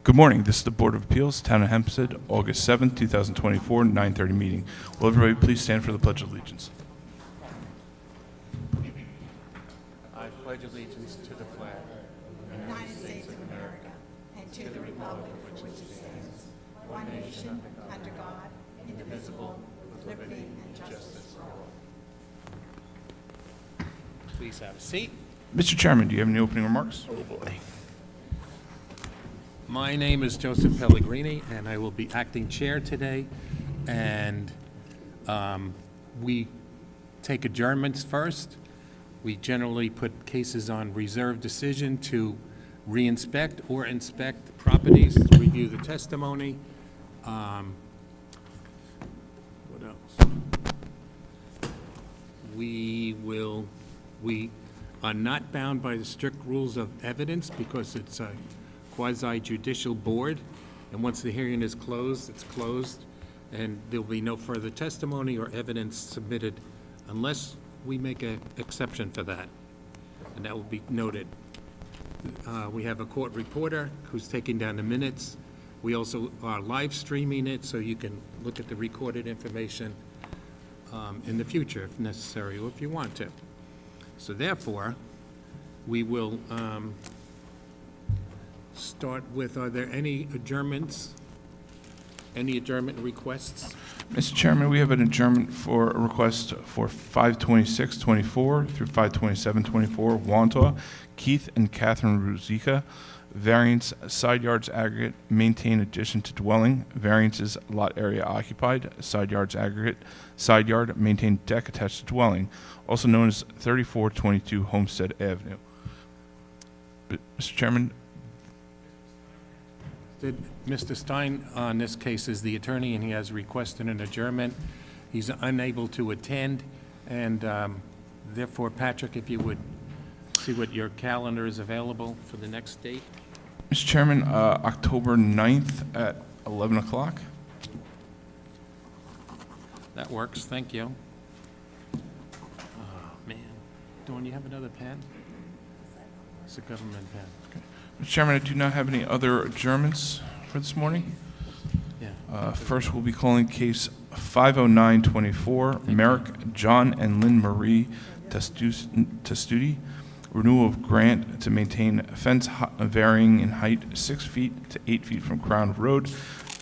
Good morning. This is the Board of Appeals, Town of Hempstead, August 7th, 2024, 9:30 meeting. Will everybody please stand for the Pledge of Allegiance? I pledge allegiance to the flag of the United States of America and to the republic for which it stands, one nation, under God, indivisible, with liberty and justice for all. Please have a seat. Mr. Chairman, do you have any opening remarks? Oh, boy. My name is Joseph Pellegrini, and I will be acting chair today. And we take adjournments first. We generally put cases on reserve decision to reinspect or inspect properties, review the testimony. What else? We are not bound by the strict rules of evidence because it's a quasi-judicial board, and once the hearing is closed, it's closed, and there'll be no further testimony or evidence submitted unless we make an exception for that, and that will be noted. We have a court reporter who's taking down the minutes. We also are live streaming it, so you can look at the recorded information in the future if necessary, or if you want to. So therefore, we will start with, are there any adjournments? Any adjournment requests? Mr. Chairman, we have an adjournment for a request for 52624 through 52724, Wantagh, Keith and Catherine Ruzicka. Variance, side yards aggregate, maintain addition to dwelling. Variances, lot area occupied, side yards aggregate, side yard, maintain deck attached to dwelling, also known as 3422 Homestead Avenue. Mr. Chairman, Mr. Stein, on this case, is the attorney, and he has requested an adjournment. He's unable to attend, and therefore, Patrick, if you would see what your calendar is available for the next date. Mr. Chairman, October 9th at 11 o'clock. That works, thank you. Oh, man. Dawn, you have another pen? It's a government pen. Mr. Chairman, I do not have any other adjournments for this morning. Yeah. First, we'll be calling case 50924, Merrick John and Lynn Marie Testuti, renewal of grant to maintain fence varying in height 6 feet to 8 feet from Crown Road,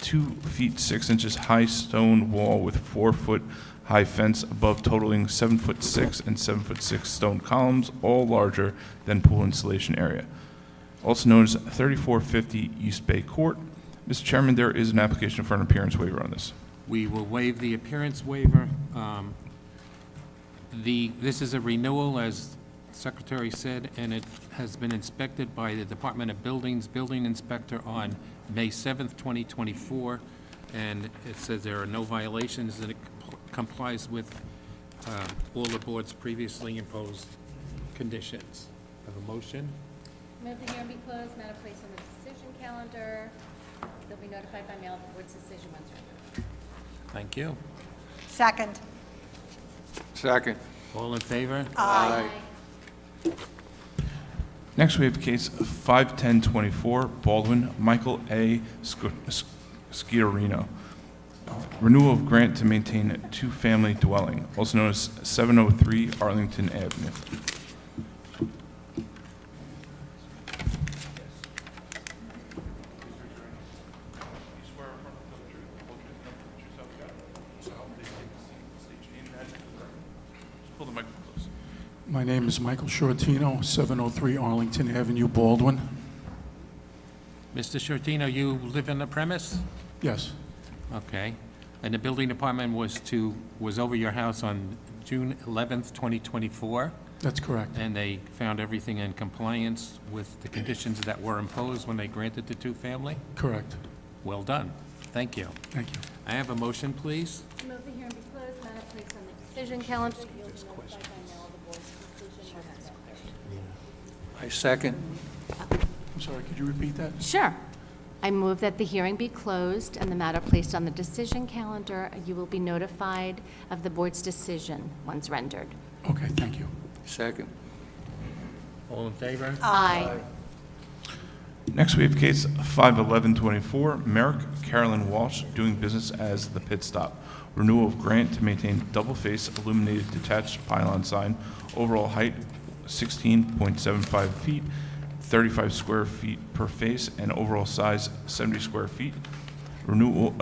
2 feet 6 inches high stone wall with 4 foot high fence above, totaling 7'6" and 7'6" stone columns, all larger than pool installation area. Also known as 3450 East Bay Court. Mr. Chairman, there is an application for an appearance waiver on this. We will waive the appearance waiver. This is a renewal, as the Secretary said, and it has been inspected by the Department of Buildings building inspector on May 7th, 2024, and it says there are no violations, and it complies with all the board's previously imposed conditions. Have a motion? Move the hearing be closed, matter placed on the decision calendar. They'll be notified by mail of the board's decision once rendered. Thank you. Second. Second. All in favor? Aye. Next, we have case 51024, Baldwin Michael A. Sciorino. Renewal of grant to maintain a two-family dwelling, also known as 703 Arlington Avenue. My name is Michael Shortino, 703 Arlington Avenue, Baldwin. Mr. Shortino, you live in the premise? Yes, Okay. And the building department was over your house on June 11th, 2024, that's correct. and they found everything in compliance with the conditions that were imposed when they granted the two-family? Correct. Well done. Thank you. Thank you. I have a motion, please. Move the hearing be closed, matter placed on the decision calendar. You'll be notified by mail of the board's decision once rendered. I second. I'm sorry, could you repeat that? Sure. I move that the hearing be closed and the matter placed on the decision calendar. You will be notified of the board's decision once rendered. Okay, thank you. Second. All in favor? Aye. Next, we have case 51124, Merrick Carolyn Walsh, doing business as The Pit Stop. Renewal of grant to maintain double-face illuminated detached pylon sign, overall height 16.75 feet, 35 square feet per face, and overall size 70 square feet. Renewal,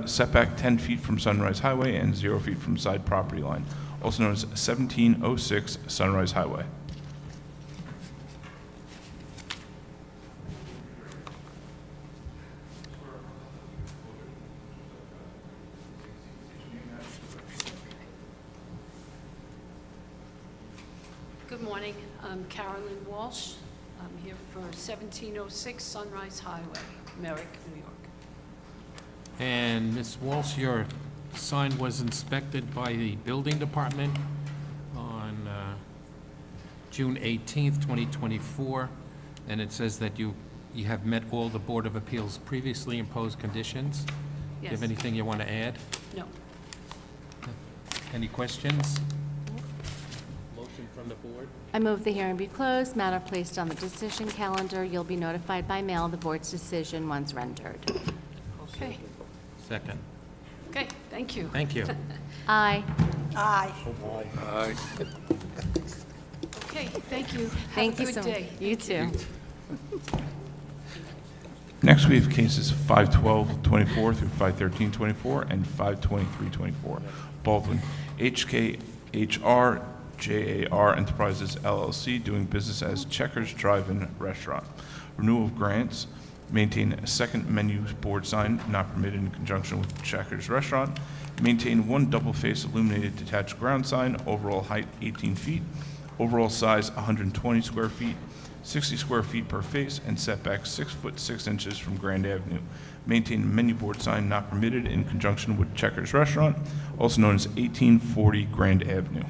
setback 10 feet from Sunrise Highway and 0 feet from side property line, also known as 1706 Sunrise Highway. Good morning. I'm Carolyn Walsh. I'm here for 1706 Sunrise Highway, Merrick, New York. And Ms. Walsh, your sign was inspected by the building department on June 18th, 2024, and it says that you have met all the Board of Appeals previously imposed conditions. Do you have Yes. anything you want to add? No. Any questions? Motion from the board? I move the hearing be closed, matter placed on the decision calendar. You'll be notified by mail of the board's decision once rendered. Okay. Second. Okay, thank you. Thank you. Aye. Aye. Aye. Okay, thank you. Thank you Have so a much. good day. You too. Next, we have cases 51224 through 51324 and 52324. Baldwin, HKHR JAR Enterprises LLC, doing business as Checkers Drive-In Restaurant. Renewal of grants, maintain a second menu board sign not permitted in conjunction with Checkers Restaurant. Maintain one double-face illuminated detached ground sign, overall height 18 feet, overall size 120 square feet, 60 square feet per face, and setback 6 foot 6 inches from Grand Avenue. Maintain menu board sign not permitted in conjunction with Checkers Restaurant, also known as 1840 Grand Avenue.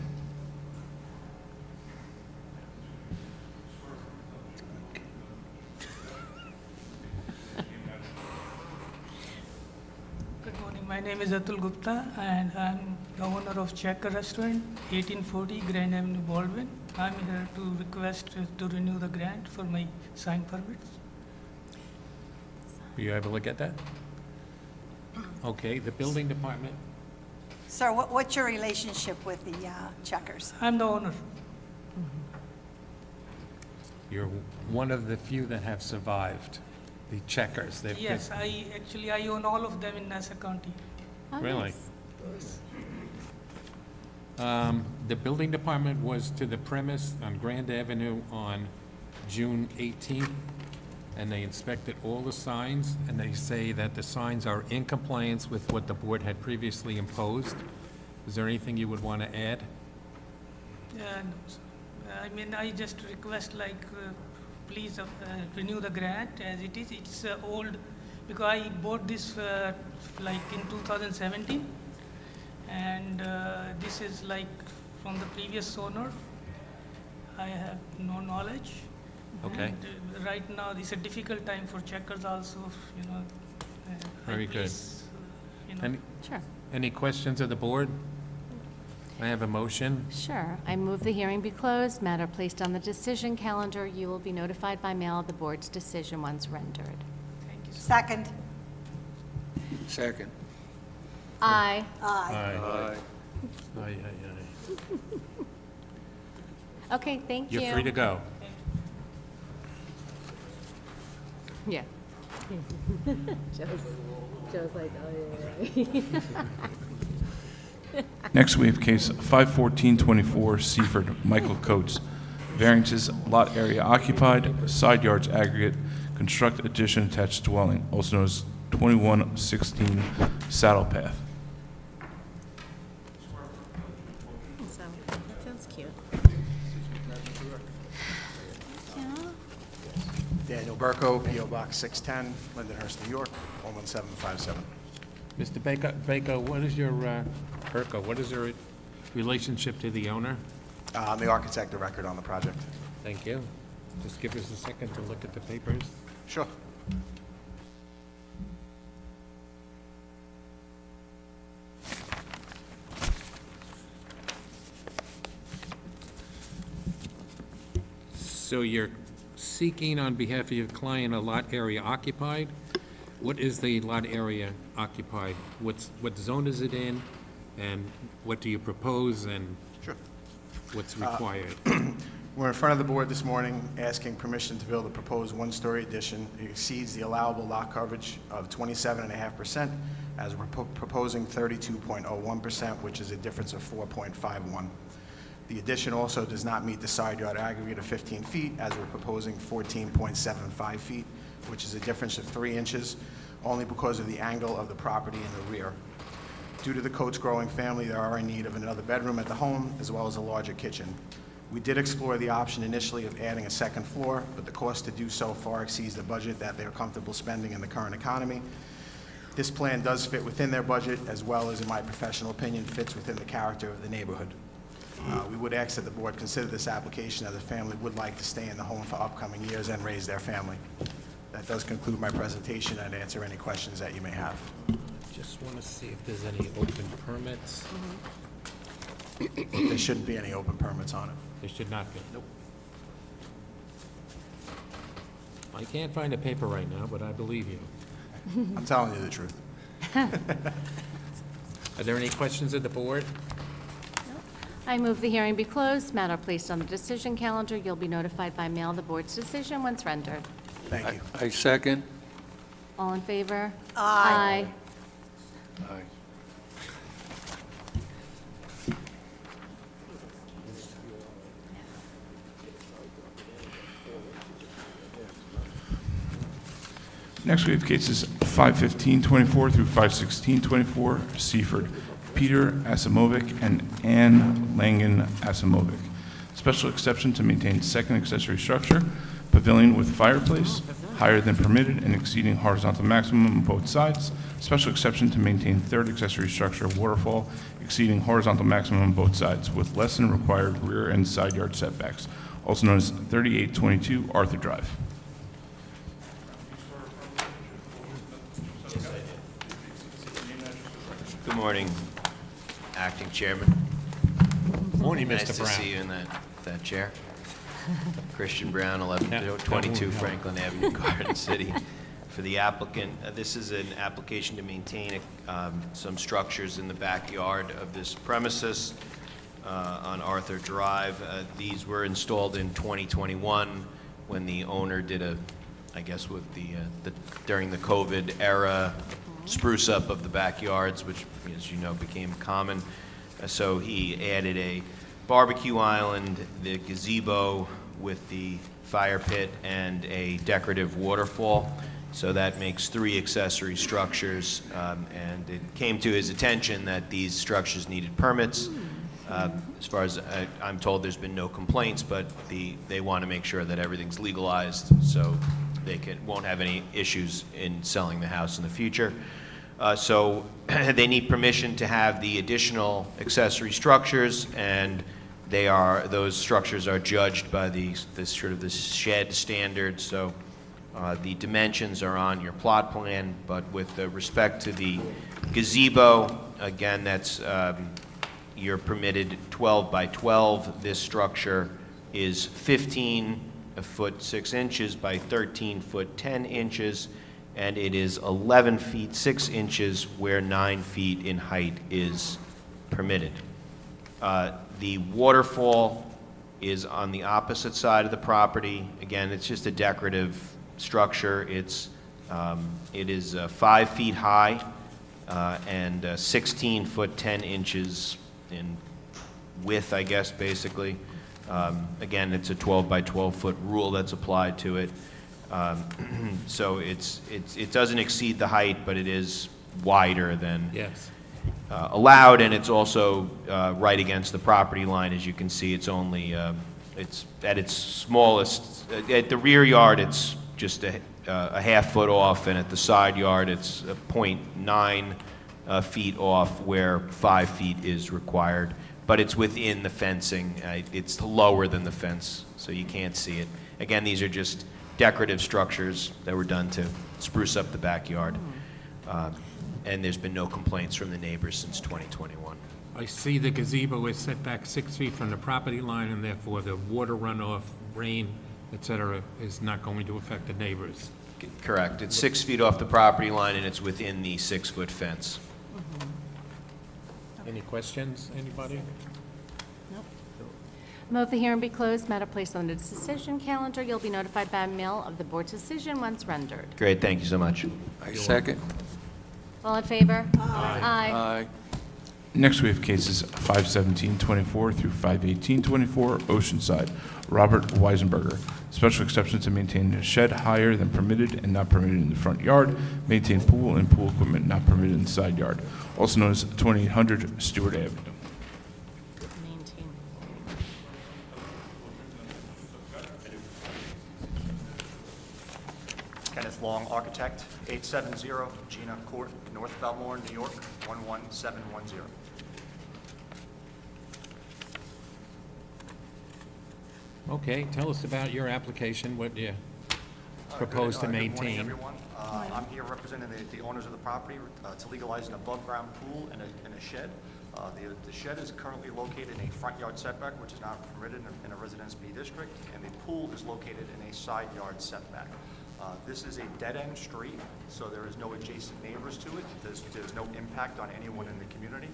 Good morning. My name is Atul Gupta, and I'm the owner of Checker Restaurant, 1840 Grand Avenue, Baldwin. I'm here to request to renew the grant for my sign permits. Were you able to get that? Okay, the building department? Sir, what's your relationship with the Checkers? I'm the owner. You're one of the few that have survived the Checkers. They've Yes, I own all of them in Nassau County. Oh, Really? nice. The building department was to the premise on Grand Avenue on June 18th, and they inspected all the signs, and they say that the signs are in compliance with what the board had previously imposed. Is there anything you would want to add? No, sir. I mean, I just request please renew the grant as it is. It's old, because I bought this in 2017, and this is from the previous owner. I have no knowledge. Okay. And, right now, it's a difficult time for Checkers also, Very good. please, Any, Sure. any questions of the board? I have a motion. Sure. I move the hearing be closed, matter placed on the decision calendar. You will be notified by mail of the board's decision once rendered. Thank you, sir. Second. Second. Aye. Aye. Aye. Aye, aye, Okay, thank you. You're free to go. Yeah. Joe's like, oh, yeah. Next, we have case 51424, Seaford, Michael Coates. Variances, lot area occupied, side yards aggregate, construct addition attached dwelling, also known as 2116 Saddle Path. So, that sounds cute. Yeah. Daniel Burko, P.O. Box 610, Lindenhurst, New York, 11757. Mr. Baker, what is your, Urco, what is your relationship to the owner? I'm the architect of record on the project. Thank you. Just give us a second to look at the papers. Sure. So you're seeking on behalf of your client a lot area occupied. What is the lot area occupied? What zone is it in? And what do you propose and Sure. what's required? We're in front of the board this morning asking permission to build a proposed one-story addition. It exceeds the allowable lot coverage of 27.5%, as we're proposing 32.01%, which is a difference of 4.51. The addition also does not meet the side yard aggregate of 15 feet, as we're proposing 14.75 feet, which is a difference of 3 inches, only because of the angle of the property in the rear. Due to the Coates growing family, they are in need of another bedroom at the home, as well as a larger kitchen. We did explore the option initially of adding a second floor, but the cost to do so far exceeds the budget that they're comfortable spending in the current economy. This plan does fit within their budget, as well as, in my professional opinion, fits within the character of the neighborhood. We would ask that the board consider this application, as the family would like to stay in the home for upcoming years and raise their family. That does conclude my presentation, and answer any questions that you may have. Just want to see if there's any open permits. There shouldn't be any open permits on it. There should not be. Nope. I can't find a paper right now, but I believe you. I'm telling you the truth. Are there any questions of the board? I move the hearing be closed, matter placed on the decision calendar. You'll be notified by mail of the board's decision once rendered. Thank you. I second. All in favor? Aye. Aye. Next, we have cases 515-24 through 516-24, Seaford, Peter Asimovic and Ann Langen Asimovic. Special exception to maintain second accessory structure, pavilion with fireplace, higher than permitted and exceeding horizontal maximum on both sides. Special exception to maintain third accessory structure, waterfall, exceeding horizontal maximum on both sides with less than required rear and side yard setbacks, also known as 3822 Arthur Drive. Good morning, Acting Chairman. Morning, Nice Mr. to Brown. see you in that chair. Christian Brown, 1122 Franklin Avenue, Garden City. For the applicant, this is an application to maintain some structures in the backyard of this premises on Arthur Drive. These were installed in 2021 when the owner did I guess with during the COVID era, spruce up of the backyards, which, as you know, became common. So he added a barbecue island, the gazebo with the fire pit, and a decorative waterfall. So that makes 3 accessory structures, and it came to his attention that these structures needed permits. As far as I'm told, there's been no complaints, but they want to make sure that everything's legalized, so they won't have any issues in selling the house in the future. So they need permission to have the additional accessory structures, and those structures are judged by the shed standard. So the dimensions are on your plot plan, but with respect to the gazebo, again, that's you're permitted 12 by 12. This structure is 15 foot 6 inches by 13 foot 10 inches, and it is 11 feet 6 inches where 9 feet in height is permitted. The waterfall is on the opposite side of the property. Again, it's just a decorative structure. It is 5 feet high and 16 foot 10 inches in width, I guess, basically. Again, it's a 12 by 12 foot rule that's applied to it. So it doesn't exceed the height, but it is wider than Yes. allowed, and it's also right against the property line. As you can see, it's only it's at its smallest. At the rear yard, it's just a half foot off, and at the side yard, it's 0.9 feet off, where 5 feet is required. But it's within the fencing. It's lower than the fence, so you can't see it. Again, these are just decorative structures that were done to spruce up the backyard. And there's been no complaints from the neighbors since 2021. I see the gazebo is set back 6 feet from the property line, and therefore the water runoff, rain et cetera, is not going to affect the neighbors. Correct. It's 6 feet off the property line, and it's within the 6-foot fence. Any questions, anybody? Nope. Move the hearing be closed, matter placed on the decision calendar. You'll be notified by mail of the board's decision once rendered. Great, thank you so much. I second. All in favor? Aye. Aye. Next, we have cases 51724 through 51824, Oceanside. Robert Weisenberger, special exception to maintain a shed higher than permitted and not permitted in the front yard, maintain pool and pool equipment not permitted in the side yard, also known as 2800 Stewart Avenue. Maintain. Kenneth Long, architect, 870 Gina Court, North Belmore, New York, 11710. Okay, tell us about your application, what you propose to Good morning, maintain. everyone. I'm here representing the owners of the property to legalize an above-ground pool and a shed. The shed is currently located in a front yard setback, which is not permitted in a Residence B district, and the pool is located in a side yard setback. This is a dead-end street, so there is no adjacent neighbors to it. There's no impact on anyone in the community.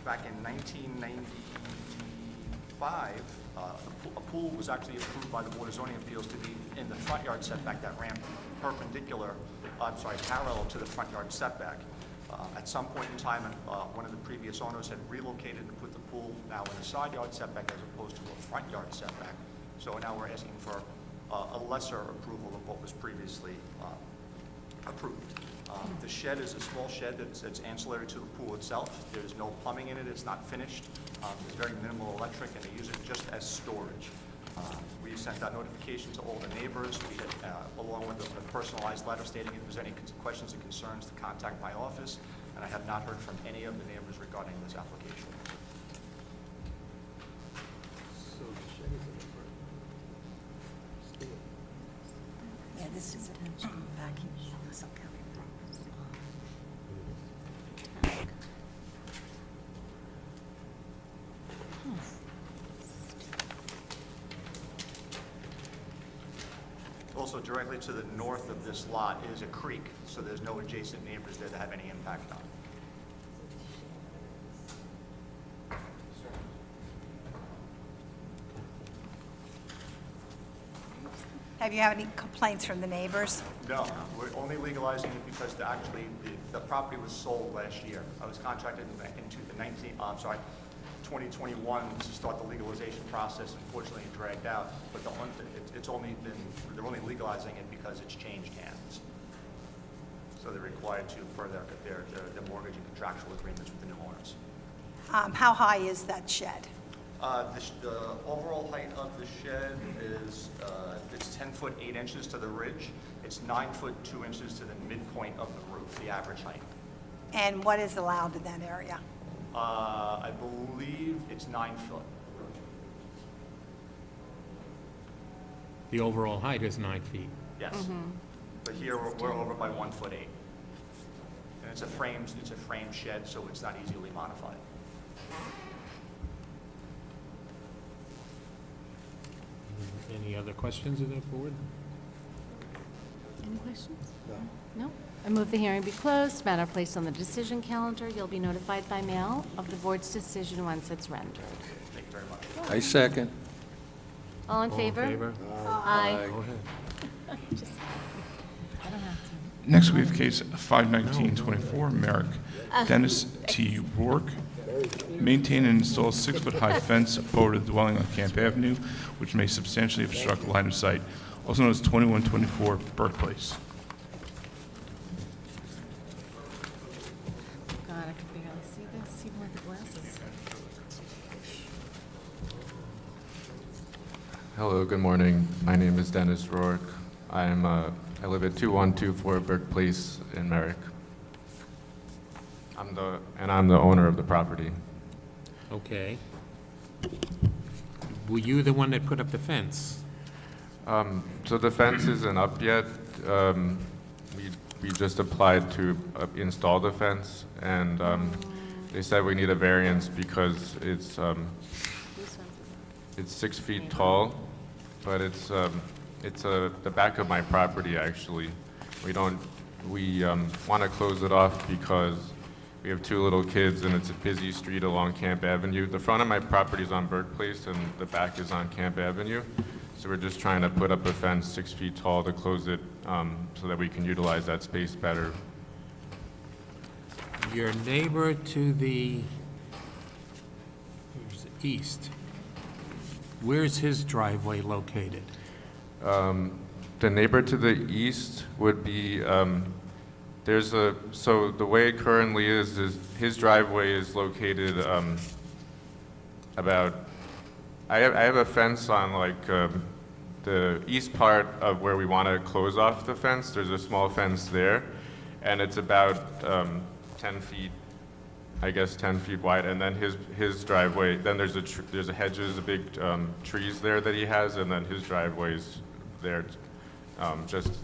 Back in 1995, a pool was actually approved by the Board of Zoning Appeals to be in the front yard setback that ran parallel to the front yard setback. At some point in time, one of the previous owners had relocated and put the pool now in a side yard setback as opposed to a front yard setback. So now we're asking for a lesser approval of what was previously approved. The shed is a small shed that's ancillary to the pool itself. There's no plumbing in it. It's not finished. There's very minimal electric, and they use it just as storage. We sent out notification to all the neighbors, along with a personalized letter stating if there's any questions or concerns to contact my office, and I have not heard from any of the neighbors regarding this application. Yeah, this is back in Nassau County. Also, directly to the north of this lot is a creek, so there's no adjacent neighbors there that have any impact on it. Have you had any complaints from the neighbors? No, we're only legalizing it because the property was sold last year. I was contracted in 2021 to start the legalization process. Unfortunately, it dragged out, but they're only legalizing it because it's changed hands. So they're required to further their mortgage and contractual agreements with the new owners. How high is that shed? The overall height of the shed is, it's 10 foot 8 inches to the ridge. It's 9 foot 2 inches to the midpoint of the roof, the average height. And what is allowed in that area? I believe it's 9 foot. The overall height is 9 feet. Yes. But here we're over by 1 foot 8. And it's a frame shed, so it's not easily modified. Any other questions of the board? Any questions? No. I move the hearing be closed, matter placed on the decision calendar. You'll be notified by mail of the board's decision once it's rendered. Thank you very much. I second. All in All favor? in favor? Aye. Go ahead. Just- I don't have to. Next, we have case 51924, Merrick. Dennis T. Rourke. Maintain and install a 6-foot-high fence forward of the dwelling on Camp Avenue, which may substantially obstruct line of sight, also known as 2124 Burke Place. God, I can barely see this, even with the glasses. Hello, good morning. My name is Dennis Rourke. I live at 2124 Burke Place in Merrick. I'm the owner of the property. Okay. Were you the one that put up the fence? So the fence isn't up yet. We just applied to install the fence, and they said we need a variance because it's 6 feet tall, but it's the back of my property, actually. We want to close it off because we have 2 little kids and it's a busy street along Camp Avenue. The front of my property is on Burke Place and the back is on Camp Avenue. So we're just trying to put up a fence 6 feet tall to close it so that we can utilize that space better. Your neighbor to the east, where's his driveway located? The neighbor to the east would be, so the way it currently is his driveway is located about, I have a fence on like the east part of where we want to close off the fence. There's a small fence there, and it's about 10 feet, I guess 10 feet wide, and then his driveway, then there's a hedges, a big trees there that he has, and then his driveway's there, just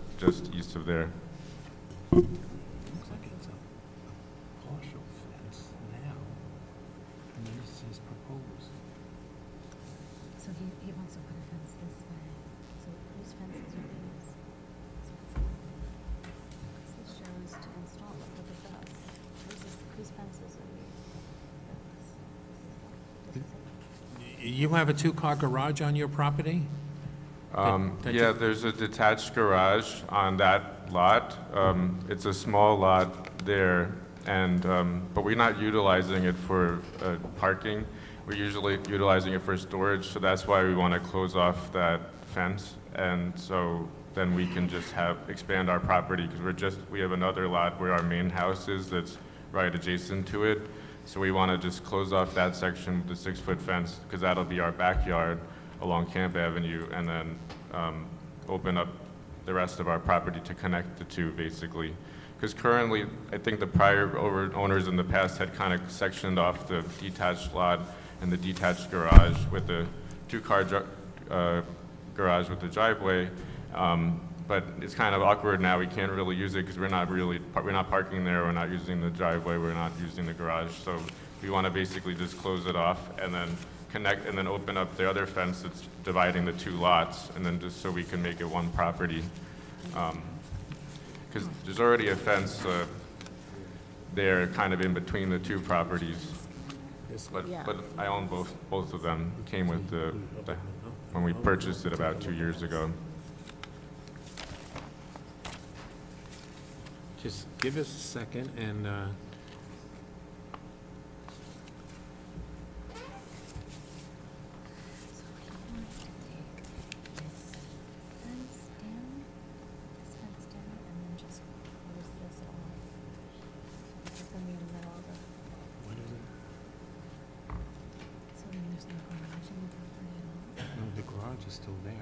east of there. Looks like it's a partial fence now, and this is proposed. So he wants to put a fence this way. So whose fences are these? This shows to install it. Look at this. Whose fences are these? You have a 2-car garage on your property? that Yeah, you- there's a detached garage on that lot. It's a small lot there, and, but we're not utilizing it for parking. We're usually utilizing it for storage, so that's why we want to close off that fence. And so then we can just expand our property, because we have another lot where our main house is that's right adjacent to it. So we want to just close off that section with the 6-foot fence, because that'll be our backyard along Camp Avenue, and then open up the rest of our property to connect the two, basically. Because currently, I think the prior owners in the past had kind of sectioned off the detached lot and the detached garage with the 2-car garage with the driveway. But it's kind of awkward now. We can't really use it because we're not parking there. We're not using the driveway. We're not using the garage. So we want to basically just close it off and then connect and then open up the other fence that's dividing the 2 lots, and then just so we can make it one property. Because there's already a fence there, kind of in between the 2 properties. But I own both of them. Came with when we purchased it about 2 years ago. Just give us a second and, no, the garage is still there.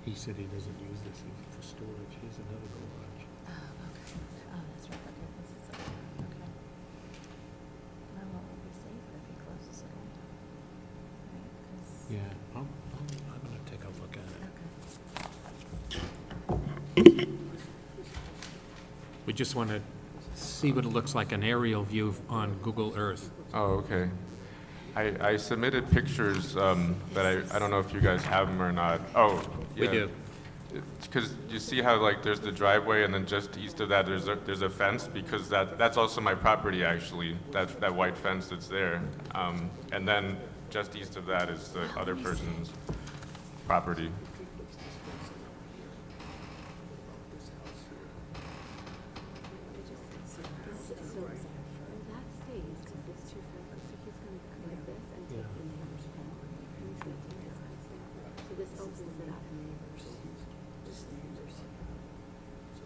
He said he doesn't use this for storage. Here's another garage. Yeah, I'm gonna take a look at it. We just want to see what it looks like, an aerial view on Google Earth. Oh, okay. I submitted pictures that I don't know if you guys have them or not. Oh, yeah. We do. Because you see how like there's the driveway, and then just east of that there's a fence, because that's also my property, actually. That white fence that's there, and then just east of that is the other person's property.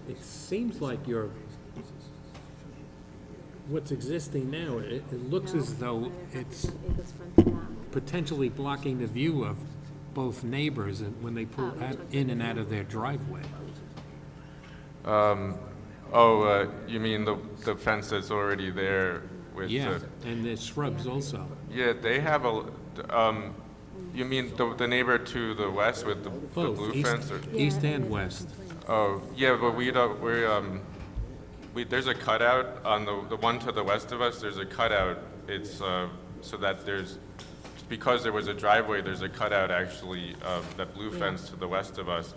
It seems like what's existing now, it looks as though it's potentially blocking the view of both neighbors when they pull in and out of their driveway. You mean the fence that's already there with Yeah, and the shrubs also. Yeah, they have you mean the neighbor to the west with the Both, blue fence? Or? east and west. Oh, yeah, but there's a cutout on the one to the west of us. There's a cutout it's so that because there was a driveway, there's a cutout actually of that blue fence to the west of us.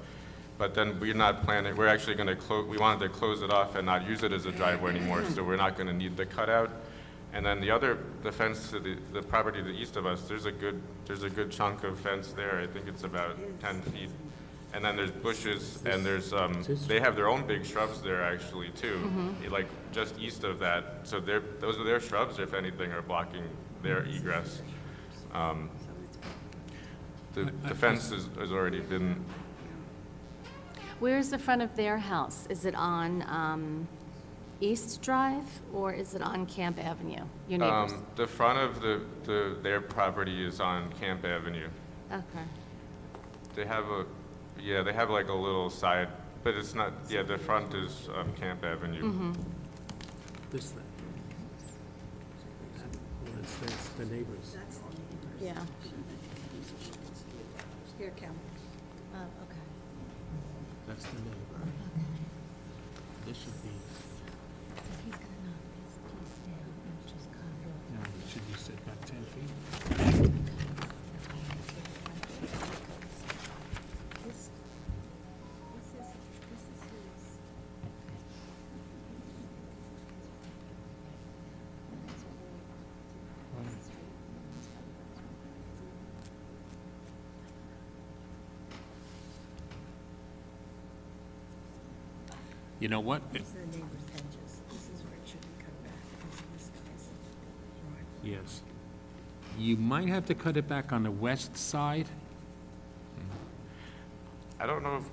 But then we're actually going to we wanted to close it off and not use it as a driveway anymore, so we're not going to need the cutout. And then the fence to the property to the east of us, there's a good chunk of fence there. I think it's about 10 feet. And then there's bushes, and they have their own big shrubs there actually too, like just east of that. So those are their shrubs, if anything, are blocking their egress. The fence has already been. Where's the front of their house? Is it on East Drive, or is it on Camp Avenue, your neighbors? The front of their property is on Camp Avenue. Okay. They have like a little side, but it's not, the front is Camp Avenue. This thing. That's the neighbors. Yeah. Here, Cal. Oh, okay. That's the neighbor. This should be, So he's gonna knock this piece down and just carve it no, it should be set back 10 feet. This is his. You know what? These are the neighbor's hedges. This is where it should be cut back, because this guy's driveway. Yes. You might have to cut it back on the west side. I don't know if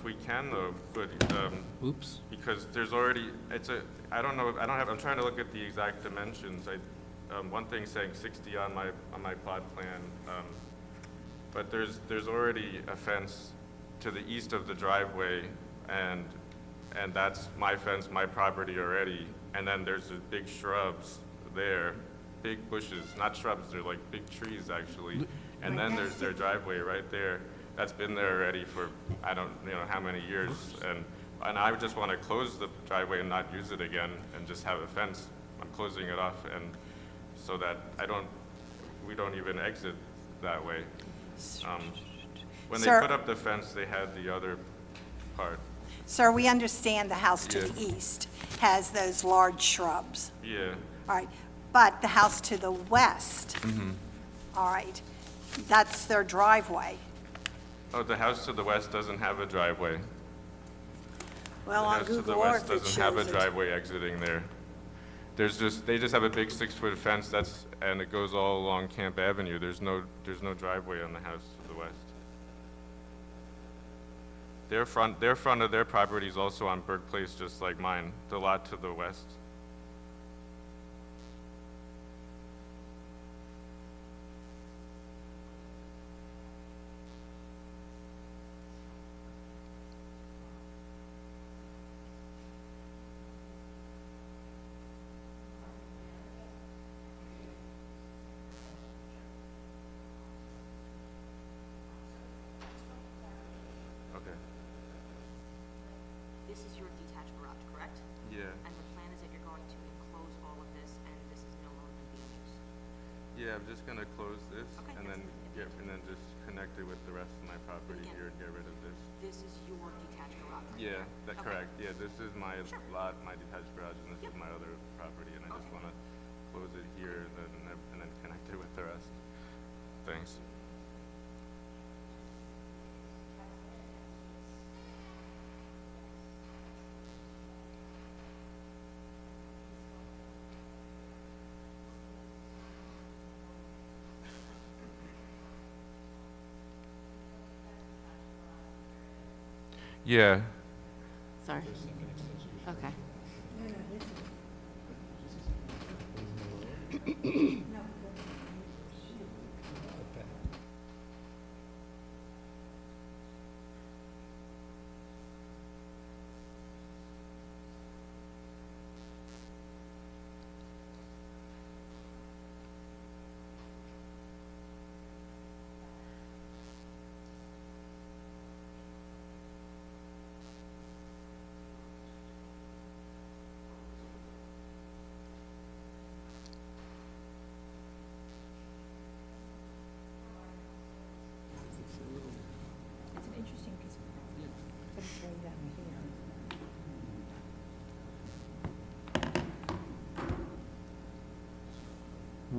we can though, but Oops. because there's already, I'm trying to look at the exact dimensions. One thing's saying 60 on my plot plan, but there's already a fence to the east of the driveway, and that's my fence, my property already, and then there's the big shrubs there, big bushes, not shrubs, they're like big trees actually, and then there's their driveway right there. That's been there already for, I don't know how many years, and I just want to close the driveway and not use it again, and just have a fence. I'm closing it off, and so that we don't even exit that way. When they Sir- put up the fence, they had the other part. Sir, we understand the house to Yeah. the east has those large shrubs. Yeah, All right, but the house to the west, all right, that's their driveway. oh, the house to the west doesn't have a driveway. Well, The on house to the Google west Earth, it doesn't have a shows it. driveway exiting there. They just have a big 6-foot fence and it goes all along Camp Avenue. There's no driveway on the house to the west. Their front of their property is also on Burke Place, just like mine, the lot to the west. Okay. This is your detached garage, correct? Yeah. And the plan is that you're going to enclose all of this, and this is no longer being used? Yeah, I'm just gonna close this Okay, and then just connect it with the rest of my property Again. here and get rid of this. This is your detached garage? Yeah, that's Okay. correct. Yeah, this is my Sure. lot, my detached garage, and this Yep. is my other property, and I just Okay. wanna close it here and then connect it with the rest. Thanks. Yeah. Sorry. Okay.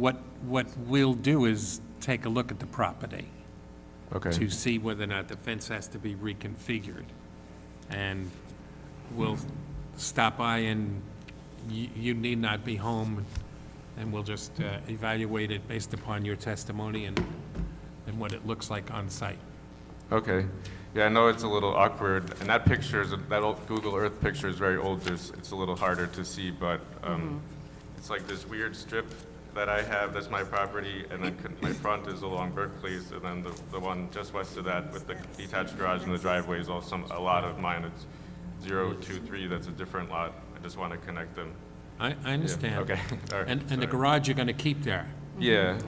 what we'll do is take a look at the property Okay. to see whether or not the fence has to be reconfigured. And we'll stop by, and you need not be home, and we'll just evaluate it based upon your testimony and what it looks like on site. Okay. Yeah, I know it's a little awkward, and that picture is, that old Google Earth picture is very old. It's a little harder to see, but it's like this weird strip that I have, that's my property, and then my front is along Berkeley's, and then the one just west of that with the detached garage and the driveway is also a lot of mine. It's 023, that's a different lot. I just want to connect them. I understand. Yeah, okay. All right, And the sorry. garage you're going to keep there? Yeah,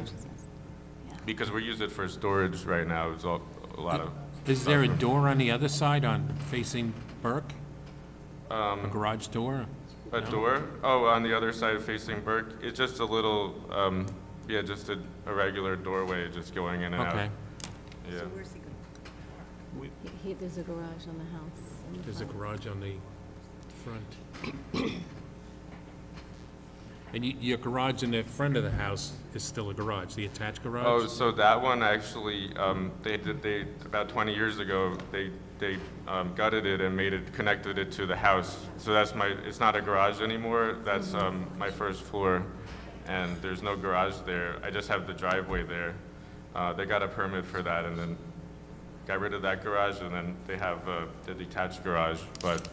because we use it for storage right now. It's a lot of. Is there a door on the other side on facing Burke? A garage door? A No? door? Oh, on the other side facing Burke? It's just a little, yeah, just a regular doorway just going in and out. Okay. Yeah. There's a garage on the house. in the There's a front. garage on the front. And your garage in the front of the house is still a garage, the attached garage? Oh, so that one actually, they about 20 years ago, they gutted it and connected it to the house. So that's it's not a garage anymore. That's my first floor, and there's no garage there. I just have the driveway there. They got a permit for that, and then got rid of that garage, and then they have the detached garage, but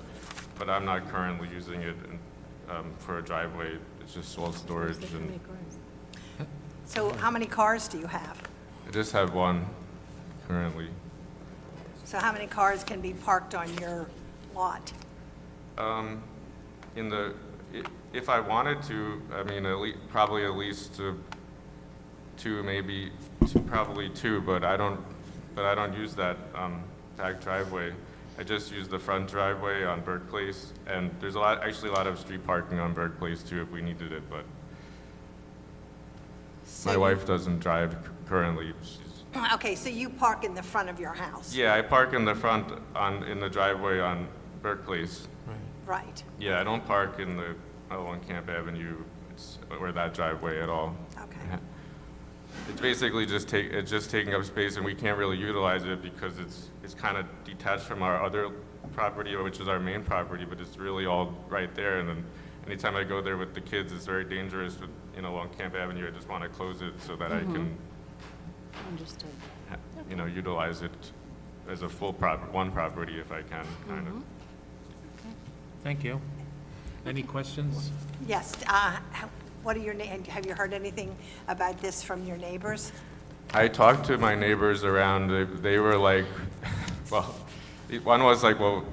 I'm not currently using it for a driveway. It's just all storage, and So how many cars do you have? I just have one currently. So how many cars can be parked on your lot? If I wanted to, I mean, probably at least two, maybe probably two, but I don't use that back driveway. I just use the front driveway on Burke Place, and there's actually a lot of street parking on Burke Place too if we needed it, but my wife doesn't drive currently. Okay, so you park in the front of your house? Yeah, I park in the front in the driveway on Burke Place. Right, Yeah, I don't park along Camp Avenue or that driveway at all. okay. It's basically just taking up space, and we can't really utilize it because it's kind of detached from our other property, which is our main property, but it's really all right there. And then anytime I go there with the kids, it's very dangerous along Camp Avenue. I just want to close it so that I can, Understood. utilize it as a full one property if I can, kind of. Thank you. Any questions? Yes, what are your, have you heard anything about this from your neighbors? I talked to my neighbors around. They were like, well, one was like, well,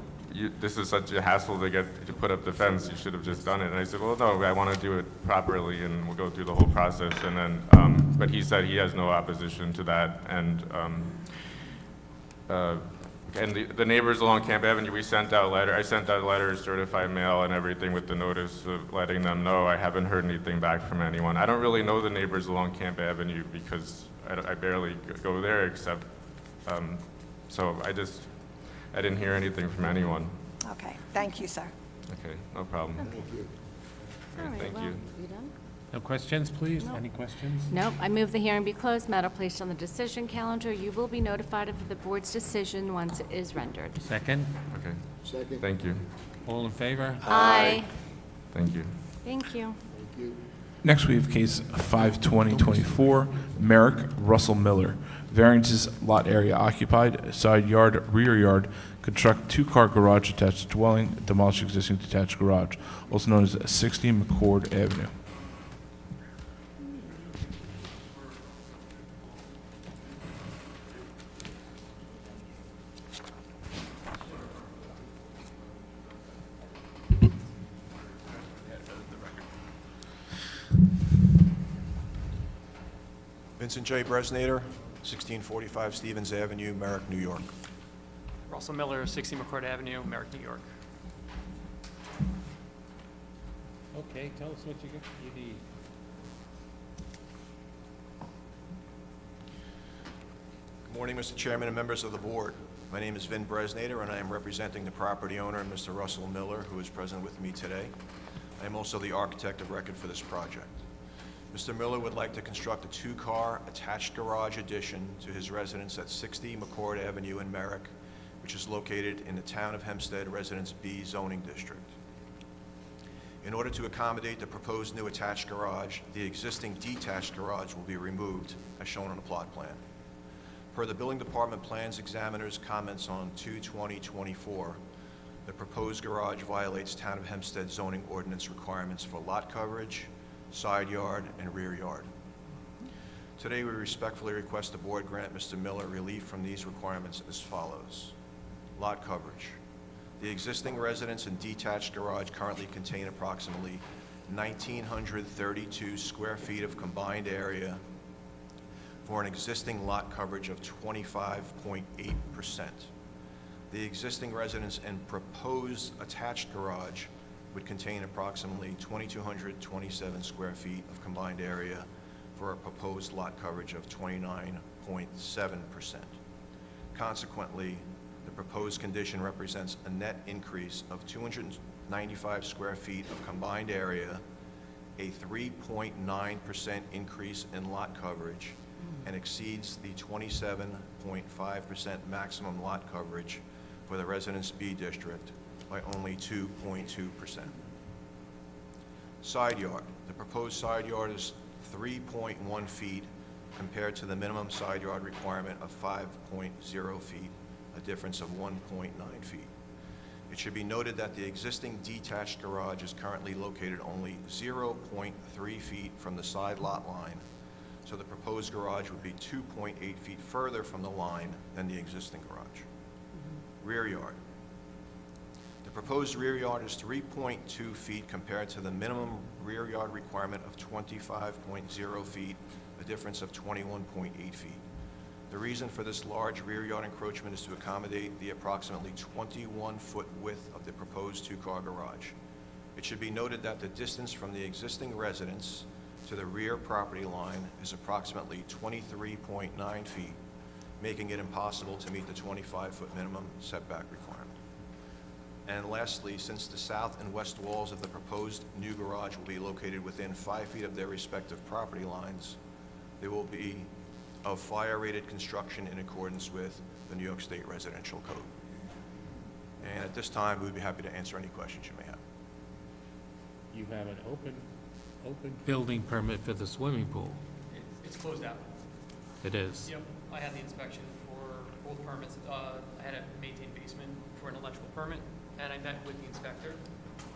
this is such a hassle to put up the fence. You should have just done it. And I said, well, no, I want to do it properly, and we'll go through the whole process. And then, but he said he has no opposition to that. And the neighbors along Camp Avenue, I sent out letters, certified mail, and everything with the notice of letting them know. I haven't heard anything back from anyone. I don't really know the neighbors along Camp Avenue because I barely go there, except, so I didn't hear anything from anyone. Okay, thank you, sir. Okay, no problem. All right, Thank well, you. done? No questions, please? Any questions? Nope. I move the hearing be closed. Matter placed on the decision calendar. You will be notified of the board's decision once it is rendered. Second? Okay. Thank you. All in favor? Aye. Thank you. Thank you. Next, we have case 52024, Merrick Russell Miller. Variances, lot area occupied, side yard, rear yard, construct two-car garage attached dwelling, demolish existing detached garage, also known as 60 McCord Avenue. Vincent J. Bresnator, 1645 Stevens Avenue, Merrick, New York. Russell Miller, 60 McCord Avenue, Merrick, New York. Okay, tell us what you need. Good morning, Mr. Chairman and members of the board. My name is Vin Bresnator, and I am representing the property owner, Mr. Russell Miller, who is present with me today. I am also the architect of record for this project. Mr. Miller would like to construct a two-car attached garage addition to his residence at 60 McCord Avenue in Merrick, which is located in the Town of Hempstead Residence B zoning district. In order to accommodate the proposed new attached garage, the existing detached garage will be removed, as shown on the plot plan. Per the Building Department Plans Examiner's comments on 2/20/24, the proposed garage violates Town of Hempstead zoning ordinance requirements for lot coverage, side yard, and rear yard. Today, we respectfully request the board grant Mr. Miller relief from these requirements as follows. Lot coverage. The existing residence and detached garage currently contain approximately 1,932 square feet of combined area for an existing lot coverage of 25.8%. The existing residence and proposed attached garage would contain approximately 2,227 square feet of combined area for a proposed lot coverage of 29.7%. Consequently, the proposed condition represents a net increase of 295 square feet of combined area, a 3.9% increase in lot coverage, and exceeds the 27.5% maximum lot coverage for the Residence B district by only 2.2%. Side yard. The proposed side yard is 3.1 feet compared to the minimum side yard requirement of 5.0 feet, a difference of 1.9 feet. It should be noted that the existing detached garage is currently located only 0.3 feet from the side lot line, so the proposed garage would be 2.8 feet further from the line than the existing garage. Rear yard. The proposed rear yard is 3.2 feet compared to the minimum rear yard requirement of 25.0 feet, a difference of 21.8 feet. The reason for this large rear yard encroachment is to accommodate the approximately 21-foot width of the proposed two-car garage. It should be noted that the distance from the existing residence to the rear property line is approximately 23.9 feet, making it impossible to meet the 25-foot minimum setback requirement. And lastly, since the south and west walls of the proposed new garage will be located within 5 feet of their respective property lines, they will be of fire-rated construction in accordance with the New York State Residential Code. And at this time, we'd be happy to answer any questions you may have. You have an open building permit for the swimming pool. It's closed out. It is. Yep, I had the inspection for both permits. I had a maintained basement for an electrical permit, and I met with the inspector.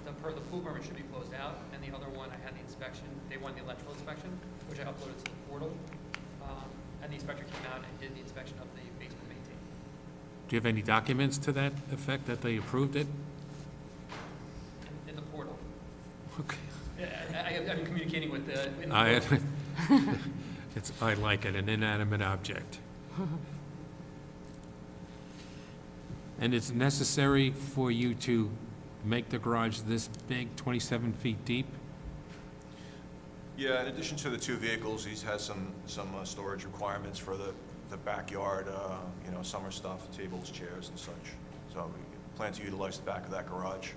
The pool permit should be closed out, and the other one, I had the inspection. They wanted the electrical inspection, which I uploaded to the portal. And the inspector came out and did the inspection of the basement maintained. Do you have any documents to that effect that they approved it? In the portal. Okay. I've been communicating with the, in the I portal. I like it, an inanimate object. And it's necessary for you to make the garage this big, 27 feet deep? Yeah, in addition to the two vehicles, he's has some storage requirements for the backyard, summer stuff, tables, chairs, and such. So we plan to utilize the back of that garage,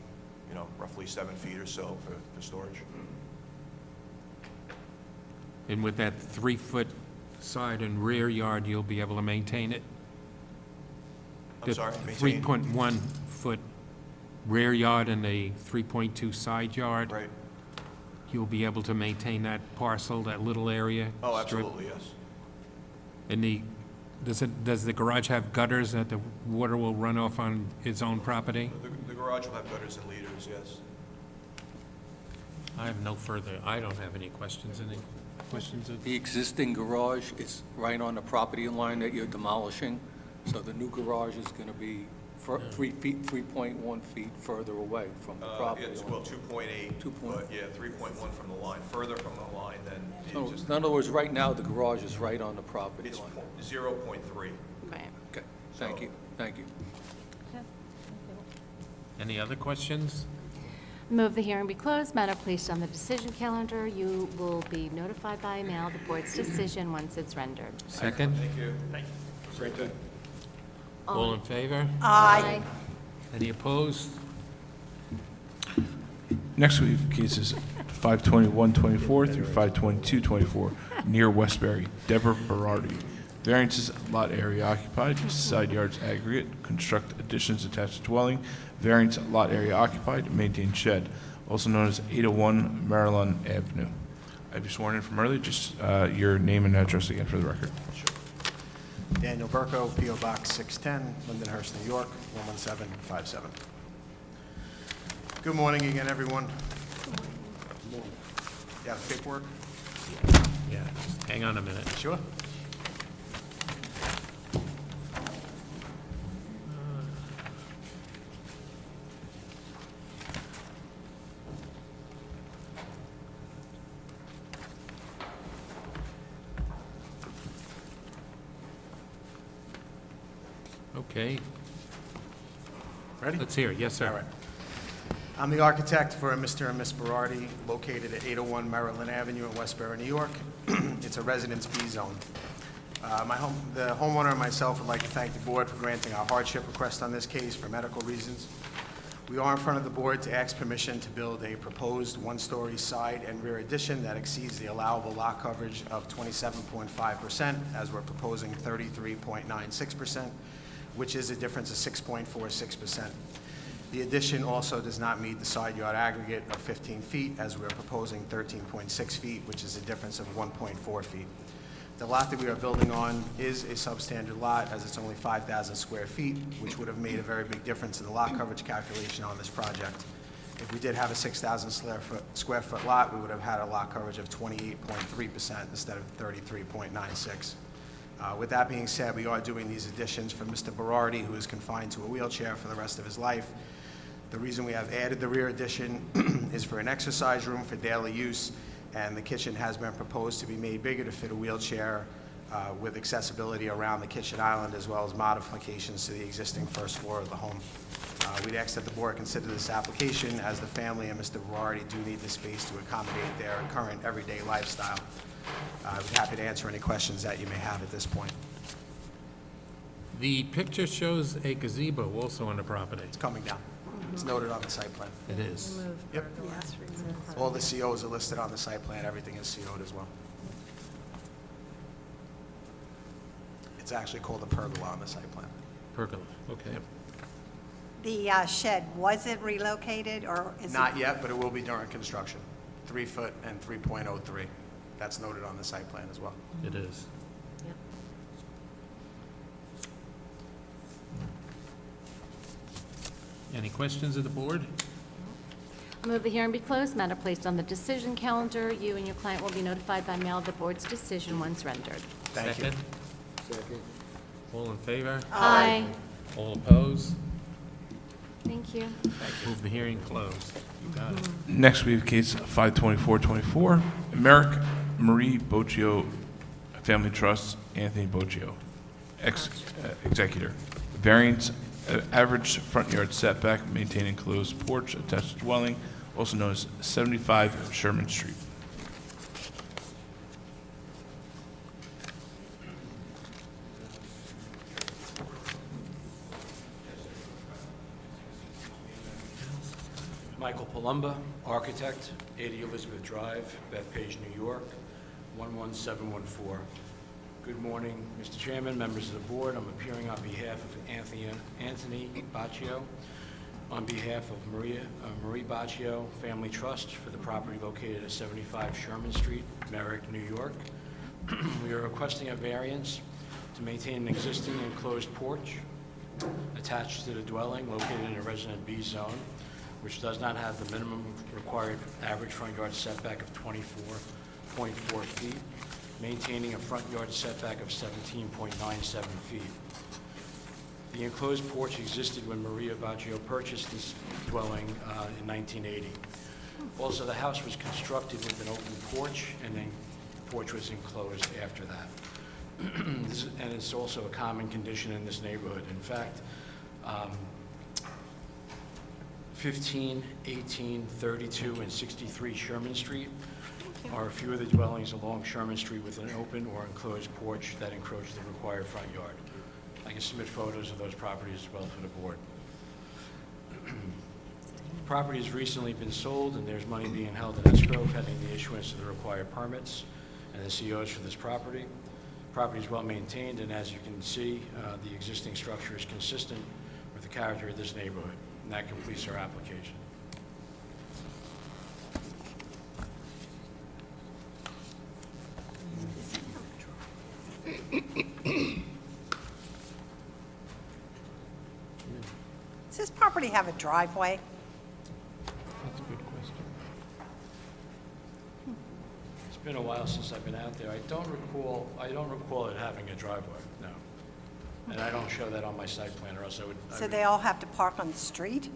roughly 7 feet or so for storage. And with that 3-foot side and rear yard, you'll be able to maintain it? I'm sorry, maintain? 3.1-foot rear yard and a 3.2 side yard? Right. You'll be able to maintain that parcel, that little area? Oh, strip? absolutely, yes. And does the garage have gutters that the water will run off on its own property? The garage will have gutters and leaders, yes. I don't have any questions. Any questions? The existing garage is right on the property line that you're demolishing, so the new garage is going to be 3.1 feet further away from the property line. Well, 2.8, but yeah, 3.1 from the line, further from the line than the So, existing. in other words, right now, the garage is right on the property It's line. 0.3. Right. Okay, thank you, thank you. Any other questions? Move the hearing be closed. Matter placed on the decision calendar. You will be notified by mail the board's decision once it's rendered. Second? Thank you. Thank you. Great day. All in favor? Aye. Any opposed? Next we have cases 52124 through 52224, near Westbury. Deborah Berardi. Variances, lot area occupied, side yards aggregate, construct additions attached to dwelling. Variance, lot area occupied, maintain shed, also known as 801 Maryland Avenue. I've been sworn in from earlier, just your name and address again for the record. Daniel Burko, P.O. Box 610, Lindenhurst, New York, 11757. Good morning again, everyone. You have paperwork? Yeah, just hang on a minute. Sure. Okay, Ready? let's hear it. Yes, sir. All right. I'm the architect for Mr. and Miss Berardi, located at 801 Maryland Avenue in Westbury, New York. It's a Residence B zone. The homeowner and myself would like to thank the board for granting our hardship request on this case for medical reasons. We are in front of the board to ask permission to build a proposed one-story side and rear addition that exceeds the allowable lot coverage of 27.5%, as we're proposing 33.96%, which is a difference of 6.46%. The addition also does not meet the side yard aggregate of 15 feet, as we're proposing 13.6 feet, which is a difference of 1.4 feet. The lot that we are building on is a substandard lot, as it's only 5,000 square feet, which would have made a very big difference in the lot coverage calculation on this project. If we did have a 6,000 square foot lot, we would have had a lot coverage of 28.3% instead of 33.96%. With that being said, we are doing these additions for Mr. Berardi, who is confined to a wheelchair for the rest of his life. The reason we have added the rear addition is for an exercise room for daily use, and the kitchen has been proposed to be made bigger to fit a wheelchair with accessibility around the kitchen island, as well as modifications to the existing first floor of the home. We'd ask that the board consider this application, as the family and Mr. Berardi do need the space to accommodate their current everyday lifestyle. I'd be happy to answer any questions that you may have at this point. The picture shows a gazebo also on the property. It's coming down. It's noted on the site plan. It is. Yep. All the COs are listed on the site plan. Everything is CO'd as well. It's actually called a pergola on the site plan. Pergola, okay. The shed, was it relocated, or is it? Not yet, but it will be during construction. 3 foot and 3.03. That's noted on the site plan as well. It is. Yep. Any questions of the board? I move the hearing be closed. Matter placed on the decision calendar. You and your client will be notified by mail of the board's decision once rendered. Thank you. Second. All in favor? Aye. All opposed? Thank you. Move the hearing closed. You got it. Next, we have case 52424, Merrick Marie Boccio Family Trust, Anthony Boccio, executor. Variance, average front yard setback, maintain enclosed porch, attached dwelling, also known as 75 Sherman Street. Michael Palumba, architect, 80 Elizabeth Drive, Bethpage, New York, 11714. Good morning, Mr. Chairman, members of the board. I'm appearing on behalf of Anthony Boccio, on behalf of Marie Boccio Family Trust for the property located at 75 Sherman Street, Merrick, New York. We are requesting a variance to maintain an existing enclosed porch attached to the dwelling located in a Resident B zone, which does not have the minimum required average front yard setback of 24.4 feet, maintaining a front yard setback of 17.97 feet. The enclosed porch existed when Maria Boccio purchased this dwelling in 1980. Also, the house was constructed with an open porch, and then the porch was enclosed after that. And it's also a common condition in this neighborhood. In fact, 15, 18, 32, and 63 Sherman Street are a few of the dwellings along Sherman Street with an open or enclosed porch that encroach the required front yard. I can submit photos of those properties as well to the board. Property has recently been sold, and there's money being held in escrow pending the issuance of the required permits and the COs for this property. Property is well maintained, and as you can see, the existing structure is consistent with the character of this neighborhood, and that completes our application. Does this property have a driveway? That's a good question. It's been a while since I've been out there. I don't recall it having a driveway, no. And I don't show that on my site plan, or else I would. So they all have to park on the street?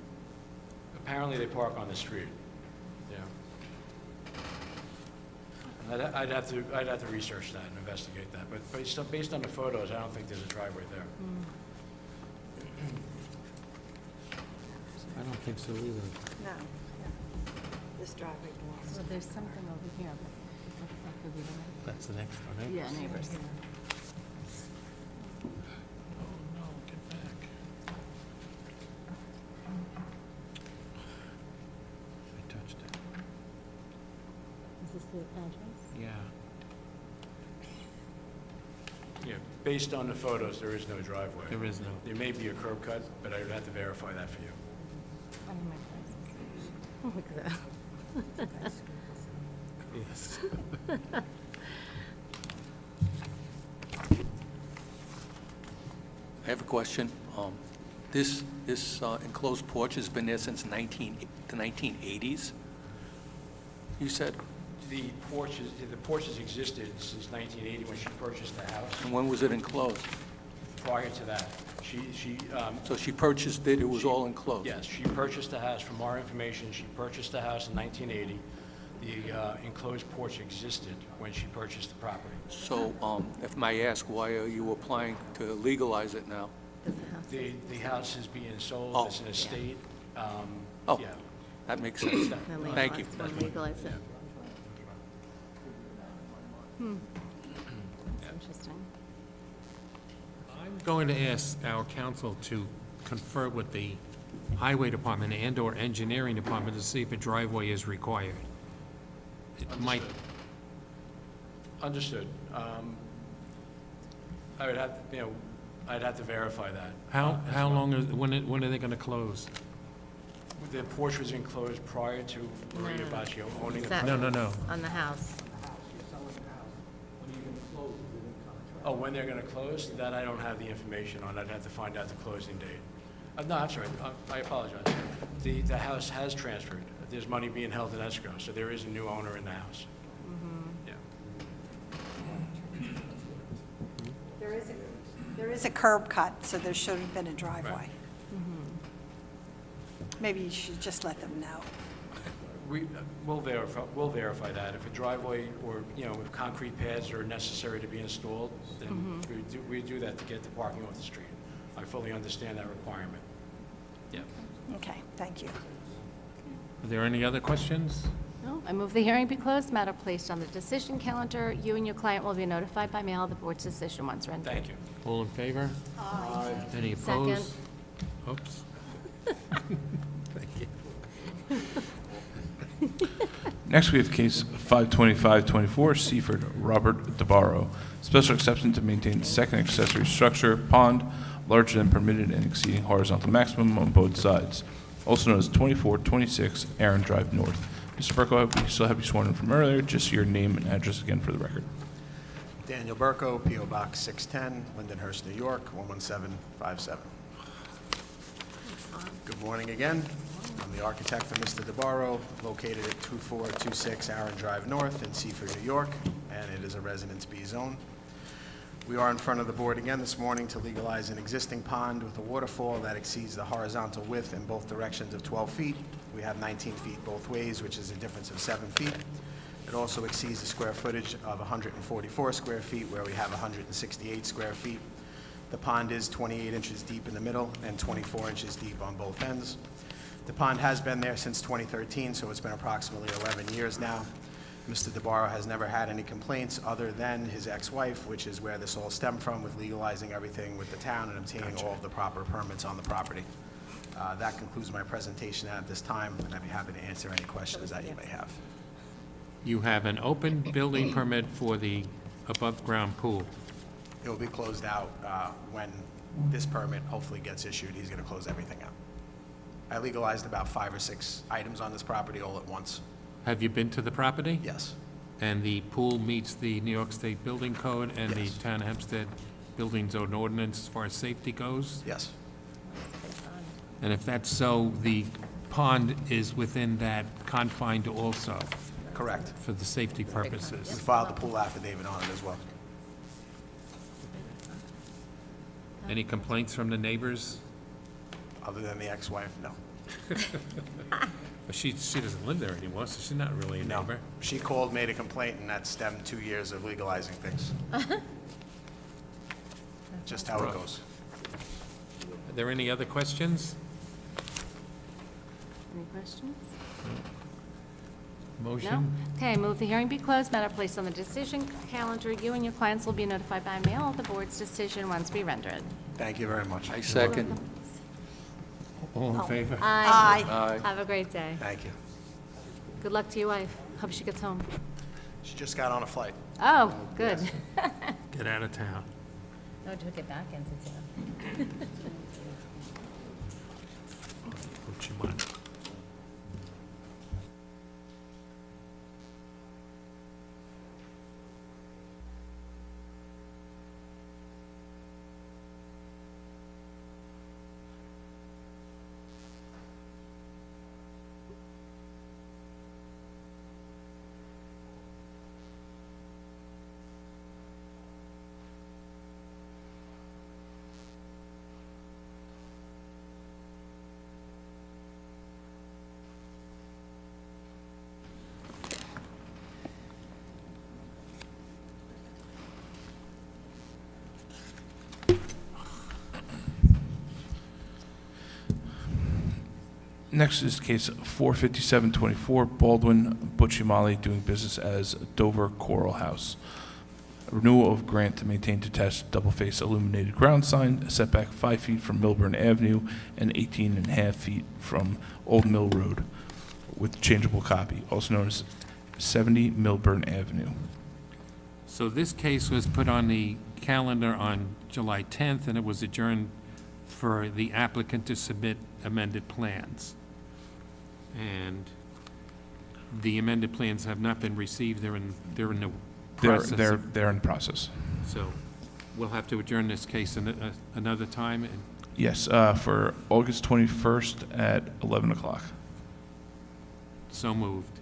Apparently, they park on the street, yeah. I'd have to research that and investigate that, but based on the photos, I don't think there's a driveway there. I don't think so either. No. This driveway belongs. Well, there's something over here, but that could be the right. That's the next one, eh? Yeah, neighbors. Oh, no, get back. I touched it. Is this the address? Yeah. Yeah, based on the photos, there is no driveway. There is no. There may be a curb cut, but I would have to verify that for you. I need my glasses. Look at that. Yes. I have a question. This enclosed porch has been there since the 1980s, you said? The porch has existed since 1980 when she purchased the house. And when was it enclosed? Prior to that, So she purchased it, it was all enclosed? yes, she purchased the house. From our information, she purchased the house in 1980. The enclosed porch existed when she purchased the property. So, if I may ask, why are you applying to legalize it now? The house is being sold, Oh. it's an estate. Oh, Yeah. that makes sense. Thank you. Legalize it. That's interesting. I'm going to ask our council to confer with the highway department and/or engineering department to see if a driveway is required. It might, Understood. I would have, I'd have to verify that. how as well. long, when are they going to close? The porch was enclosed prior to Maria Baccio owning the Set property. No. On the house. Oh, when they're going to close? That I don't have the information on. I'd have to find out the closing date. No, I'm sorry. I apologize. The house has transferred. There's money being held in escrow, so there is a new owner in the house. Yeah. There is a curb cut, so there should have been a driveway. Right. Maybe you should just let them know. We'll verify that. If a driveway or, if concrete pads are necessary to be installed, then we do that to get the parking off the street. I fully understand that requirement. Yeah. Okay, thank you. Are there any other questions? No, I move the hearing be closed, matter placed on the decision calendar. You and your client will be notified by mail of the board's decision once rendered. Thank you. All in favor? Aye. Any Second. opposed? Oops. Thank you. Next, we have case 52524, Seaford, Robert DeBarro. Special exception to maintain second accessory structure, pond, larger than permitted and exceeding horizontal maximum on both sides, also known as 2426 Aaron Drive North. Mr. Burko, we still have you sworn in from earlier, just your name and address again for the record. Daniel Burko, P.O. Box 610, Lindenhurst, New York, 11757. Good morning again. I'm the architect for Mr. DeBarro, located at 2426 Aaron Drive North in Seaford, New York, and it is a Residence B zone. We are in front of the board again this morning to legalize an existing pond with a waterfall that exceeds the horizontal width in both directions of 12 feet. We have 19 feet both ways, which is a difference of 7 feet. It also exceeds the square footage of 144 square feet, where we have 168 square feet. The pond is 28 inches deep in the middle and 24 inches deep on both ends. The pond has been there since 2013, so it's been approximately 11 years now. Mr. DeBarro has never had any complaints other than his ex-wife, which is where this all stemmed from, with legalizing everything with the town and obtaining all of the proper permits on the property. That concludes my presentation at this time, and I'd be happy to answer any questions that you may have. You have an open building permit for the above-ground pool. It will be closed out when this permit hopefully gets issued. He's going to close everything out. I legalized about 5 or 6 items on this property all at once. Have you been to the property? Yes. And the pool meets the New York State Building Code and the Yes. Town of Hempstead Building Zone Ordinance as far as safety goes? Yes. And if that's so, the pond is within that confined also Correct. for the safety We purposes? filed the pool affidavit on it as well. Any complaints from the neighbors? Other than the ex-wife, no. But she doesn't live there anymore, so she's not really a No. neighbor. She called, made a complaint, and that stemmed 2 years of legalizing things. Just how it goes. Are there any other questions? Any questions? No? Motion? Okay, move the hearing be closed, matter placed on the decision calendar. You and your clients will be notified by mail of the board's decision once be rendered. Thank you very much. I second. All in favor? Aye. Aye. Have a great day. Thank you. Good luck to your wife. Hope she gets home. She just got on a flight. Oh, good. Get out of town. No, to get back into town. What you want? Next is case 45724, Baldwin Bucciamali doing business as Dover Coral House. Renewal of grant to maintain detached double-face illuminated ground sign, setback 5 feet from Milburn Avenue and 18.5 feet from Old Mill Road, with changeable copy, also known as 70 Milburn Avenue. So this case was put on the calendar on July 10th, and it was adjourned for the applicant to submit amended plans. And the amended plans have not been received. They're in the process. They're in process. So we'll have to adjourn this case another time. And Yes, for August 21st at 11 o'clock. so moved.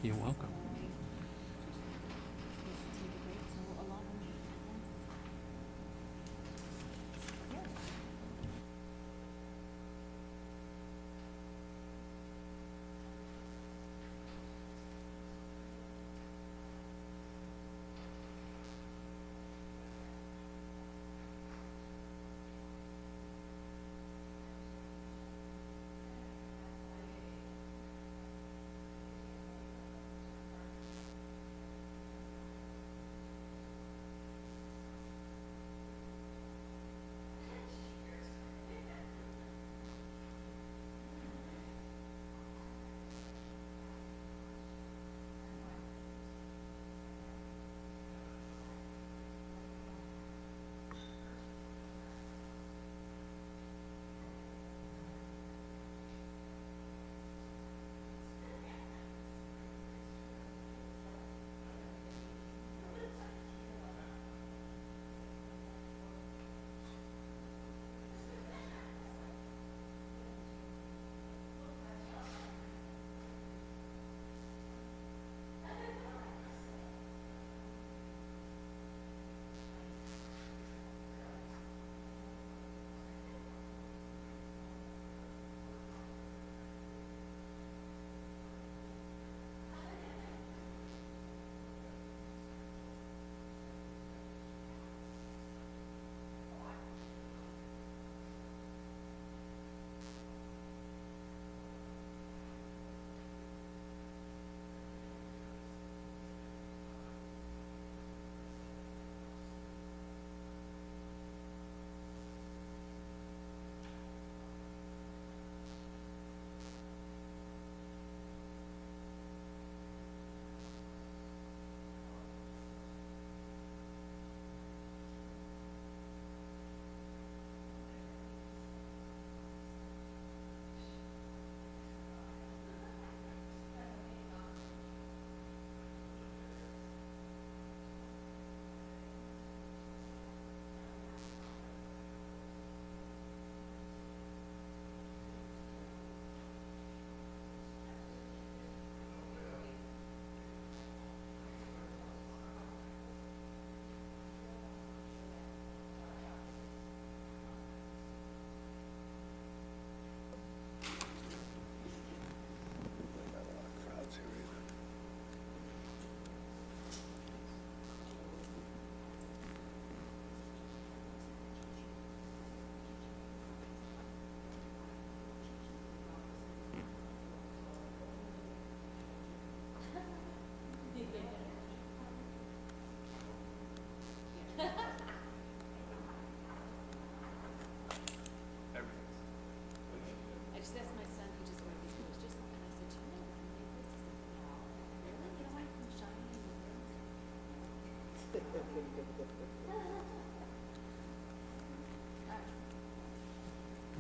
You're welcome.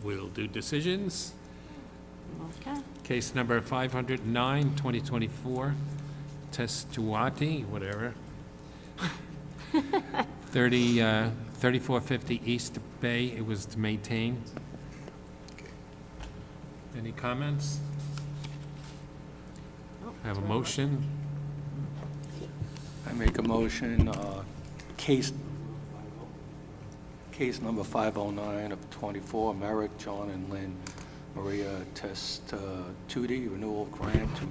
we'll do decisions. Okay. Case number 509, 2024, Testuati, whatever. 3450 East Bay, it was to maintain. Any comments? Have a motion? I make a motion, case number 509 of 24, Merrick, John, and Lynn Maria Testuti, renewal grant to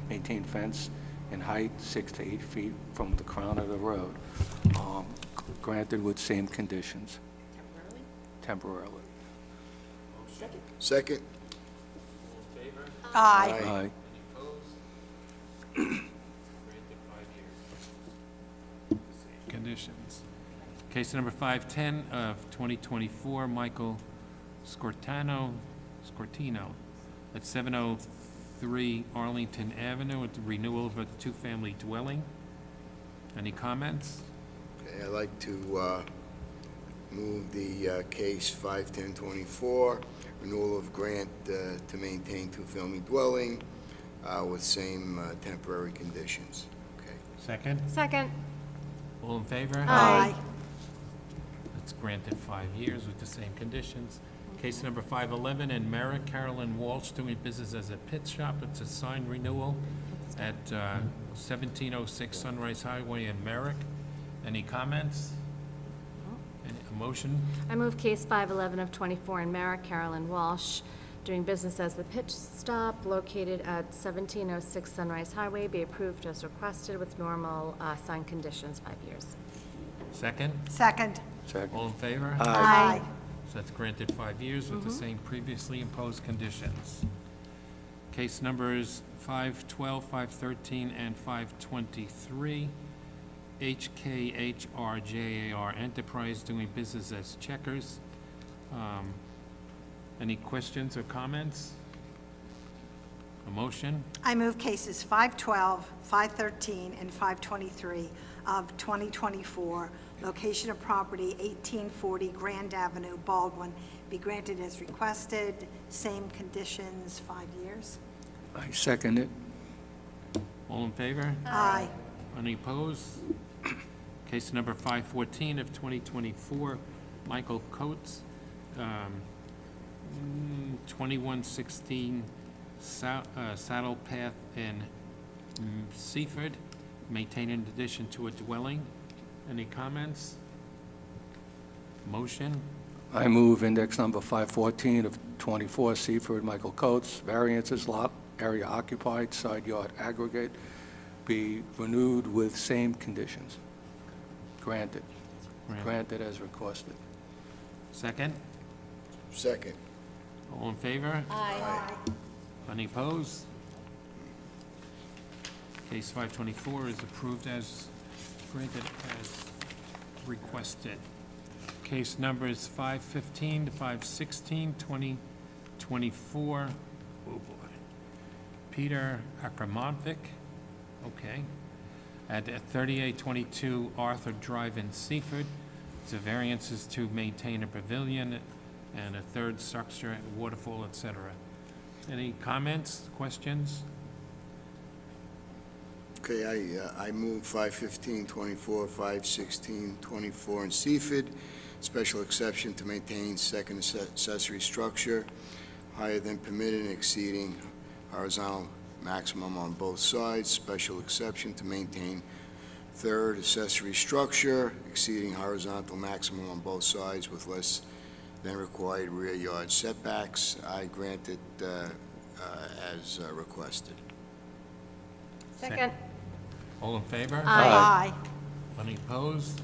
maintain fence in height 6 to 8 feet from the crown of the road, granted with same conditions. Temporarily. Second. Aye. Aye. Conditions. Case number 510 of 2024, Michael Scortino at 703 Arlington Avenue, with the renewal of a two-family dwelling. Any comments? Okay, I'd like to move the case 51024, renewal of grant to maintain two-family dwelling with same temporary conditions. Okay. Second? Second. All in favor? Aye. It's granted 5 years with the same conditions. Case number 511 in Merrick, Carolyn Walsh, doing business as a pit shop. It's a sign renewal at 1706 Sunrise Highway in Merrick. Any comments? A motion? I move case 511 of 24 in Merrick, Carolyn Walsh, doing business as the Pitch Stop located at 1706 Sunrise Highway, be approved as requested with normal sign conditions, 5 years. Second? Second. All in favor? Aye. So that's granted 5 years with the same previously imposed conditions. Case numbers 512, 513, and 523. HKHRJAR Enterprise, doing business as Checkers. Any questions or comments? A motion? I move cases 512, 513, and 523 of 2024, location of property 1840 Grand Avenue, Baldwin, be granted as requested, same conditions, 5 years. I second it. All in favor? Aye. Any opposed? Case number 514 of 2024, Michael Coates, 2116 Saddle Path in Seaford, maintain in addition to a dwelling. Any comments? Motion? I move index number 514 of 24, Seaford, Michael Coates, variances, lot area occupied, side yard aggregate, be renewed with same conditions. Granted. Granted as requested. Second? Second. All in favor? Aye. Any opposed? Case 524 is approved as granted as requested. Case numbers 515 to 516, 2024. Oh boy. Peter Akramovic, okay, at 3822 Arthur Drive in Seaford. The variance is to maintain a pavilion and a third structure and waterfall, etc. Any comments, questions? Okay, I move 51524, 51624 in Seaford. Special exception to maintain second accessory structure higher than permitted and exceeding horizontal maximum on both sides. Special exception to maintain third accessory structure exceeding horizontal maximum on both sides with less than required rear yard setbacks. I grant it as requested. Second. All in favor? Aye. Any opposed?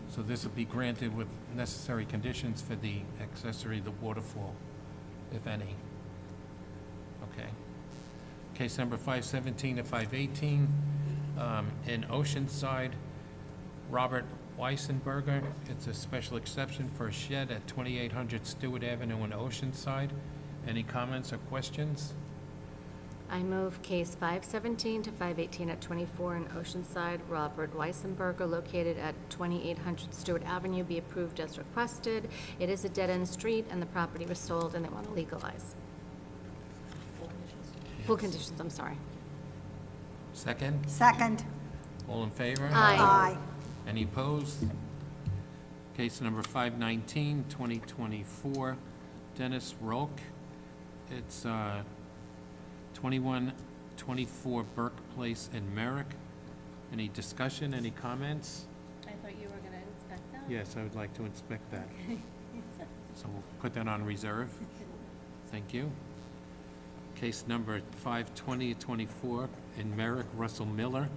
So this will be granted with necessary conditions for the accessory, the waterfall, if any. Okay. Case number 517 to 518, in Oceanside, Robert Weissenberger. It's a special exception for a shed at 2800 Stewart Avenue in Oceanside. Any comments or questions? I move case 517 to 518 at 24 in Oceanside. Robert Weissenberger, located at 2800 Stewart Avenue, be approved as requested. It is a dead-end street, and the property was sold, and they want to legalize. Full conditions, I'm sorry. Second? Second. All in favor? Aye. Any opposed? Case number 519, 2024, Dennis Rolk. It's 2124 Burke Place in Merrick. Any discussion, any comments? I thought you were going to inspect that. Yes, I would like to inspect that. So we'll put that on reserve. Thank you. Case number 52024 in Merrick, Russell Miller,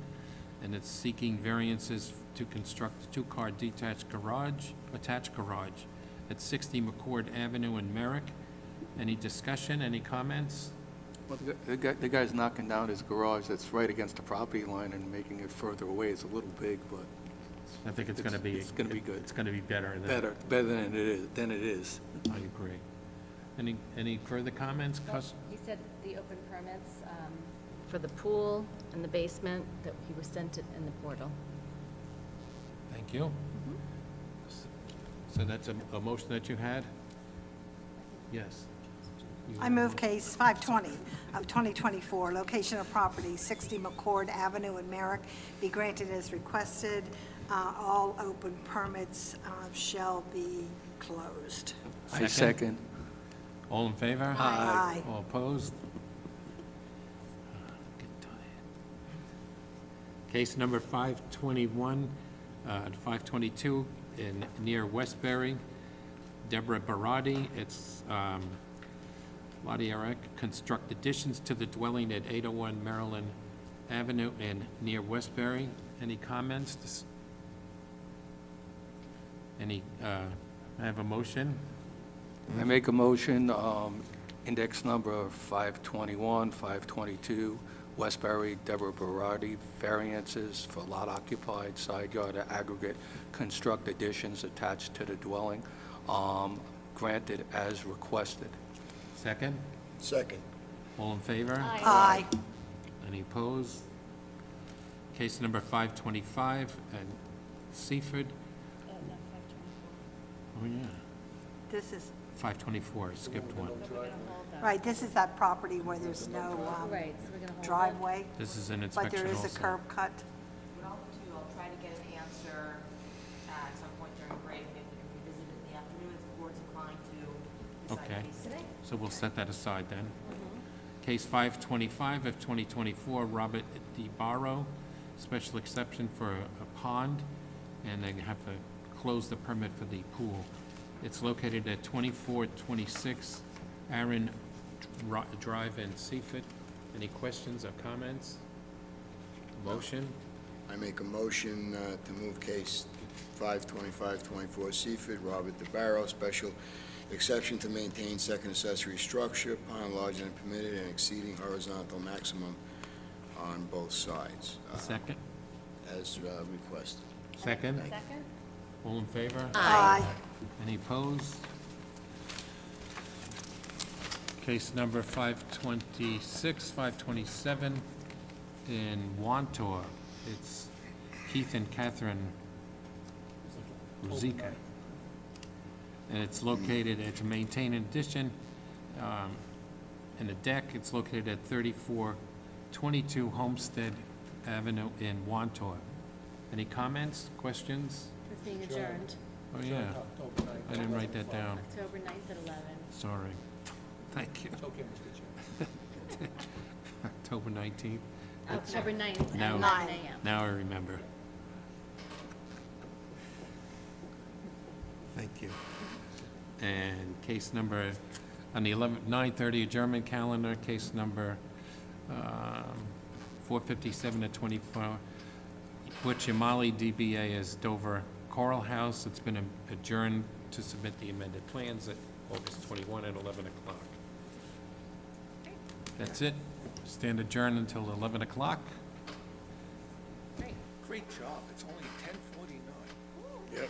and it's seeking variances to construct a two-car attached garage at 60 McCord Avenue in Merrick. Any discussion, any comments? Well, the guy's knocking down his garage that's right against the property line and making it further away. It's a little big, but I think it's going to be... It's going to be good. It's going to be better. Better than it is. I agree. Any further comments? He said the open permits for the pool and the basement, that he was sent it in the portal. Thank you. So that's a motion that you had? Yes. I move case 520 of 2024, location of property 60 McCord Avenue in Merrick, be granted as requested. All open permits shall be closed. I second. All in favor? Aye. All opposed? Case number 521 and 522 near Westbury, Deborah Barati. It's Ladiarek, construct additions to the dwelling at 801 Maryland Avenue and near Westbury. Any comments? I have a motion. I make a motion, index number 521, 522, Westbury, Deborah Barati, variances for lot occupied, side yard, aggregate, construct additions attached to the dwelling, granted as requested. Second? Second. All in favor? Aye. Any opposed? Case number 525 at Seaford. Oh, yeah. This is, 524, skipped one. right, this is that property where there's no Right, so we're going to hold it. driveway, This is an but inspection there is a also. curb cut. What I'll do, I'll try to get an answer at some point during break, maybe we can revisit it in the afternoon if the board's inclined to decide Okay. the case today. So we'll set that aside then. Case 525 of 2024, Robert DiBarro, special exception for a pond, and they have to close the permit for the pool. It's located at 2426 Aaron Drive in Seaford. Any questions or comments? Motion? I make a motion to move case 52524 Seaford, Robert DeBarrow, special exception to maintain second accessory structure, pond larger than permitted and exceeding horizontal maximum on both sides, Second? as requested. Second? Second? All in favor? Aye. Any opposed? Case number 526, 527 in Wantor. It's Keith and Catherine Ruzika. And it's located, to maintain an addition and a deck. It's located at 3422 Homestead Avenue in Wantor. Any comments, questions? It's being adjourned, Oh, yeah. I didn't write that down. October 9th at 11. Sorry. Thank you. It's okay, Mr. Chair. October 19th. October 9th at Now- 11 a.m. Now I remember. Thank you. And case number, on the 9/30 adjournment calendar, case number 457 to 24, Butch Yamali, DBA is Dover Coral House. It's been adjourned to submit the amended plans at August 21 at 11 o'clock. That's it. Stand adjourned until 11 o'clock. Great job. It's only 10:49. Yep.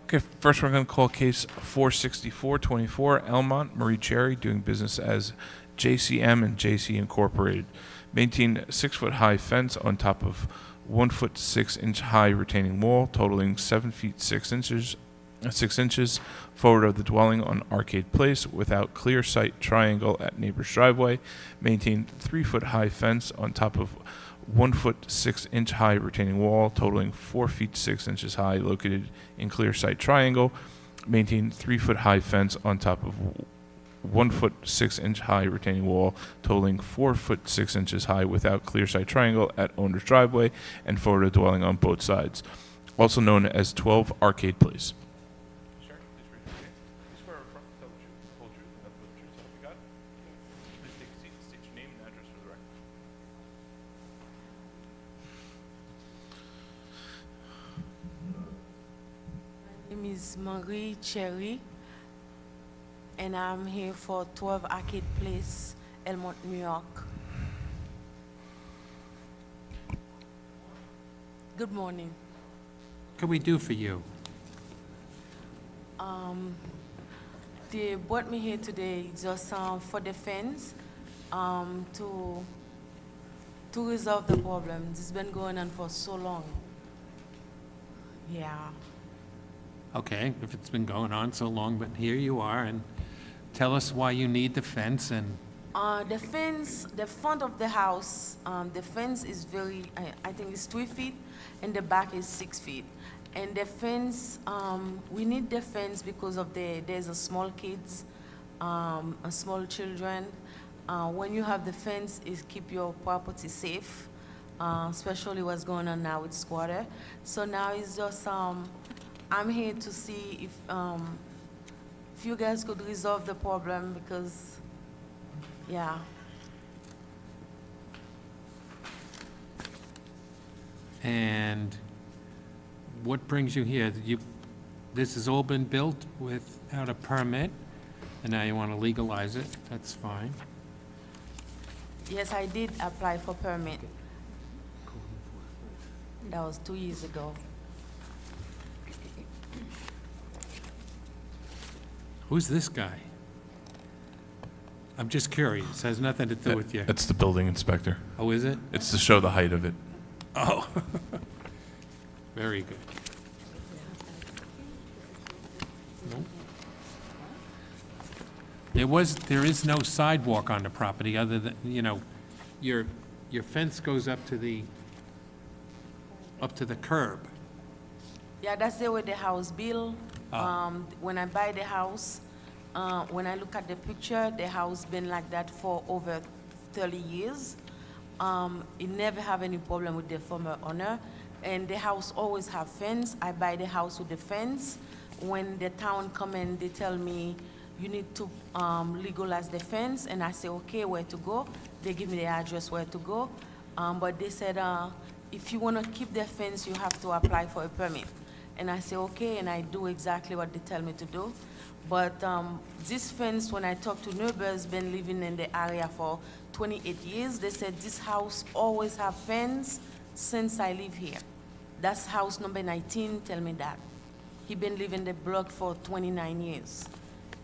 Okay, first we're going to call case 46424, Elmont Marie Cherry, doing business as JCM and JC Incorporated. Maintain 6-foot-high fence on top of 1-foot 6-inch high retaining wall totaling 7 feet 6 inches, 6 inches forward of the dwelling on Arcade Place without clear sight triangle at neighbor's driveway. Maintain 3-foot-high fence on top of 1-foot 6-inch high retaining wall totaling 4 feet 6 inches high located in clear sight triangle. Maintain 3-foot-high fence on top of 1-foot 6-inch high retaining wall totaling 4 foot 6 inches high without clear sight triangle at owner's driveway and forward of dwelling on both sides, also known as 12 Arcade Place. My name is Marie Cherry, and I'm here for 12 Arcade Place, Elmont, New York. Good morning. What can we do for you? They brought me here today just for the fence to resolve the problem. This has been going on for so long. Yeah. Okay, if it's been going on so long, but here you are, and tell us why you need the fence and... The fence, the front of the house, the fence is very, I think it's 3 feet, and the back is 6 feet. And the fence, we need the fence because of there's a small kids, a small children. When you have the fence, it keep your property safe, especially what's going on now with squatter. So now it's just, I'm here to see if you guys could resolve the problem because, yeah. And what brings you here? This has all been built without a permit, and now you want to legalize it. That's fine. Yes, I did apply for permit. That was 2 years ago. Who's this guy? I'm just curious. Has nothing to do with you. It's the building inspector. Oh, is it? It's to show the height of it. Oh. Very good. Nope. There is no sidewalk on the property other than, your fence goes up to the curb. Yeah, that's the way the house built. When I buy the house, when I look at the picture, the house been like that for over 30 years. It never have any problem with the former owner, and the house always have fence. I buy the house with the fence. When the town come in, they tell me, you need to legalize the fence, and I say, okay, where to go? They give me the address where to go, but they said, if you want to keep the fence, you have to apply for a permit. And I say, okay, and I do exactly what they tell me to do. But this fence, when I talk to neighbors, been living in the area for 28 years, they said this house always have fence since I live here. That's house number 19, tell me that. He been living the block for 29 years.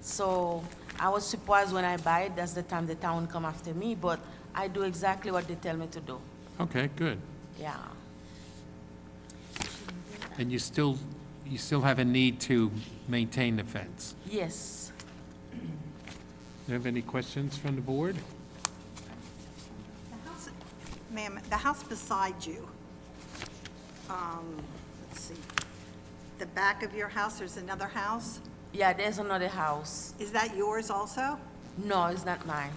So I was surprised when I buy it, that's the time the town come after me, but I do exactly what they tell me to do. Okay, good. Yeah. And you still have a need to maintain the fence? Yes. Do you have any questions from the board? Ma'am, the house beside you, let's see, the back of your house, there's another house? Yeah, there's another house. Is that yours also? No, it's not mine.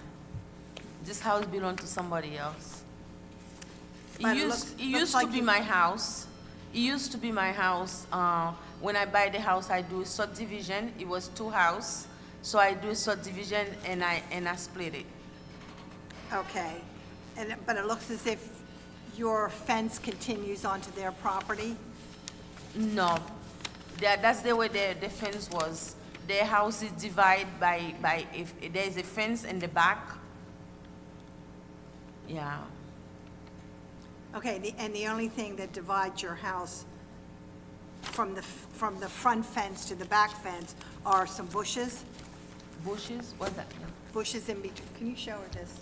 This house belongs to somebody else. But It it used looks to like be you- my house. It used to be my house. When I buy the house, I do a subdivision. It was 2 houses, so I do a subdivision and I split it. Okay, but it looks as if your fence continues onto their property? No, that's the way the fence was. Their house is divided by if there's a fence in the back. Yeah. Okay, and the only thing that divides your house from the front fence to the back fence are some bushes, Bushes, what's that? bushes in between. Can you show her this?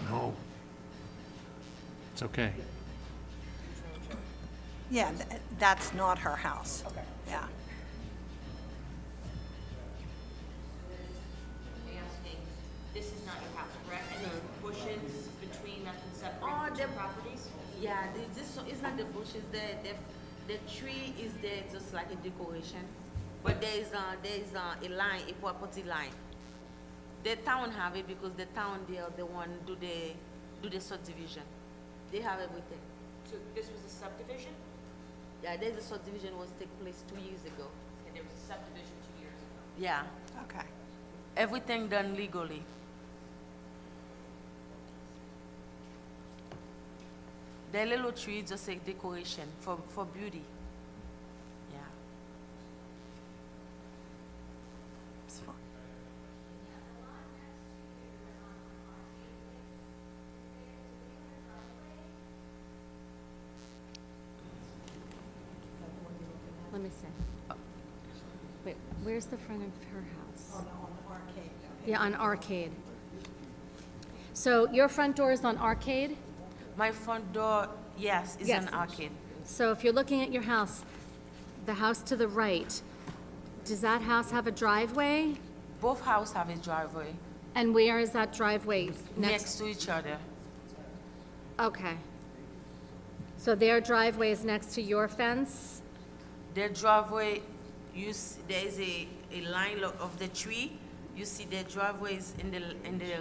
No. It's okay. Yeah, that's not her house. Okay. Yeah. Asking, this is not your house, correct? And there are bushes between that can separate the two properties? Yeah, this is not the bushes. The tree is there just like a decoration, but there is a line, a property line. The town have it because the town they are the one do the subdivision. They have everything. So this was a subdivision? Yeah, there's a subdivision was take place 2 years ago. And there was a subdivision 2 years ago? Yeah, Okay. everything done legally. The little tree is just a decoration for beauty. Yeah. It's fine. Let me see. Wait, where's the front of her house? On Arcade. Yeah, on Arcade. So your front door is on Arcade? My front door, yes, is Yes. an arcade. So if you're looking at your house, the house to the right, does that house have a driveway? Both houses have a driveway And where is that driveway? next to each other. Okay. So their driveway is next to your fence? The driveway, there is a line of the tree. You see the driveway is in the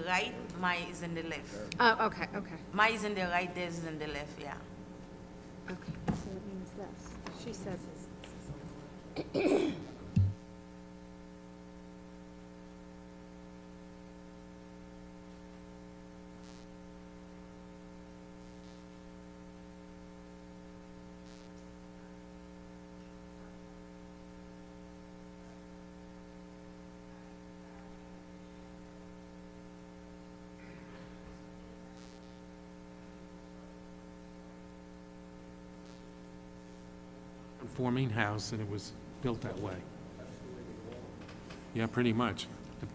right, mine is in the left. Oh, okay, okay. Mine is in the right, theirs is in the left, yeah. Okay, so it means this. She says. Conforming house, and it was built that way. Yeah, pretty much. Do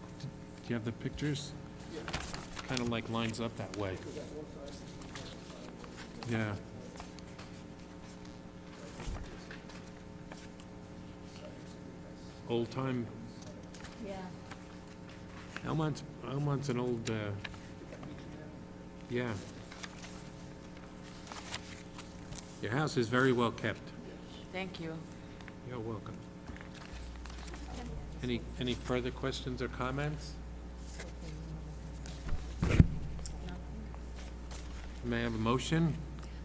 you have the pictures? Kind of like lines up that way. Yeah. Old time, Yeah. Elmont's an old, yeah. Your house is very well kept. Thank you. You're welcome. Any further questions or comments? May I have a motion?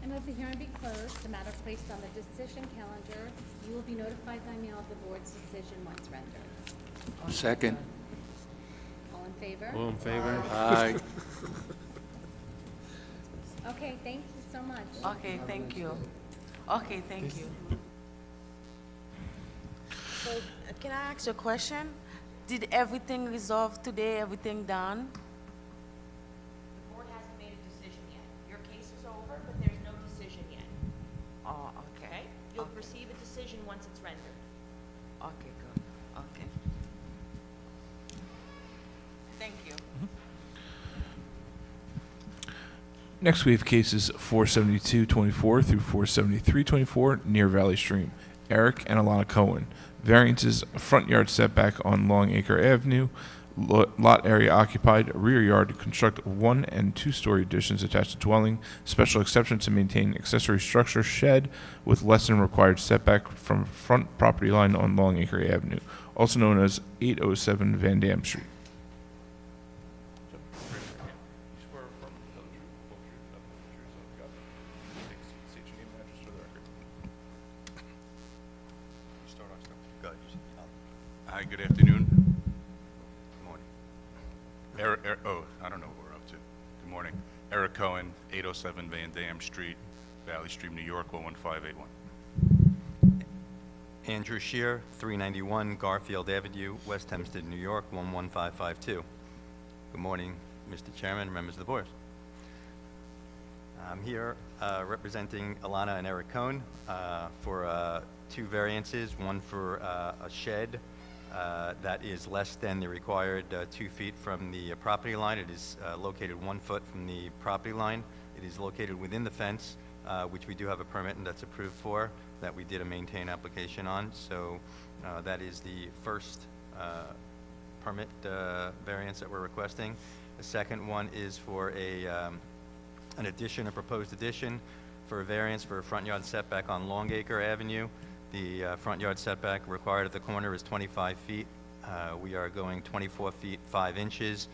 I move the hearing be closed, the matter placed on the decision calendar. You will be notified by mail of the board's decision once rendered. Second. All in favor? All in favor? Aye. Okay, thank you so much. Okay, thank you. Okay, thank you. So, can I ask you a question? Did everything resolve today, everything done? The board hasn't made a decision yet. Your case is over, but there's no decision yet, Oh, okay. okay? You'll receive a decision once it's rendered. Okay, good. Okay. Thank you. Next, we have cases 47224 through 47324 near Valley Stream. Eric and Alana Cohen. Variances, front yard setback on Long Acre Avenue, lot area occupied, rear yard to construct 1- and 2-story additions attached to dwelling, special exception to maintain accessory structure shed with less than required setback from front property line on Long Acre Avenue, also known as 807 Van Dam Street. Hi, good afternoon. Good morning. I don't know what we're up to. Good morning. Eric Cohen, 807 Van Dam Street, Valley Stream, New York, 11581. Andrew Shear, 391 Garfield Avenue, West Hempstead, New York, 11552. Good morning, Mr. Chairman, members of the board. I'm here representing Alana and Eric Cohn for two variances, one for a shed that is less than the required 2 feet from the property line. It is located 1 foot from the property line. It is located within the fence, which we do have a permit and that's approved for, that we did a maintain application on. So that is the first permit variance that we're requesting. The second one is for an addition, a proposed addition, for a variance for a front yard setback on Longacre Avenue. The front yard setback required at the corner is 25 feet. We are going 24 feet 5 inches,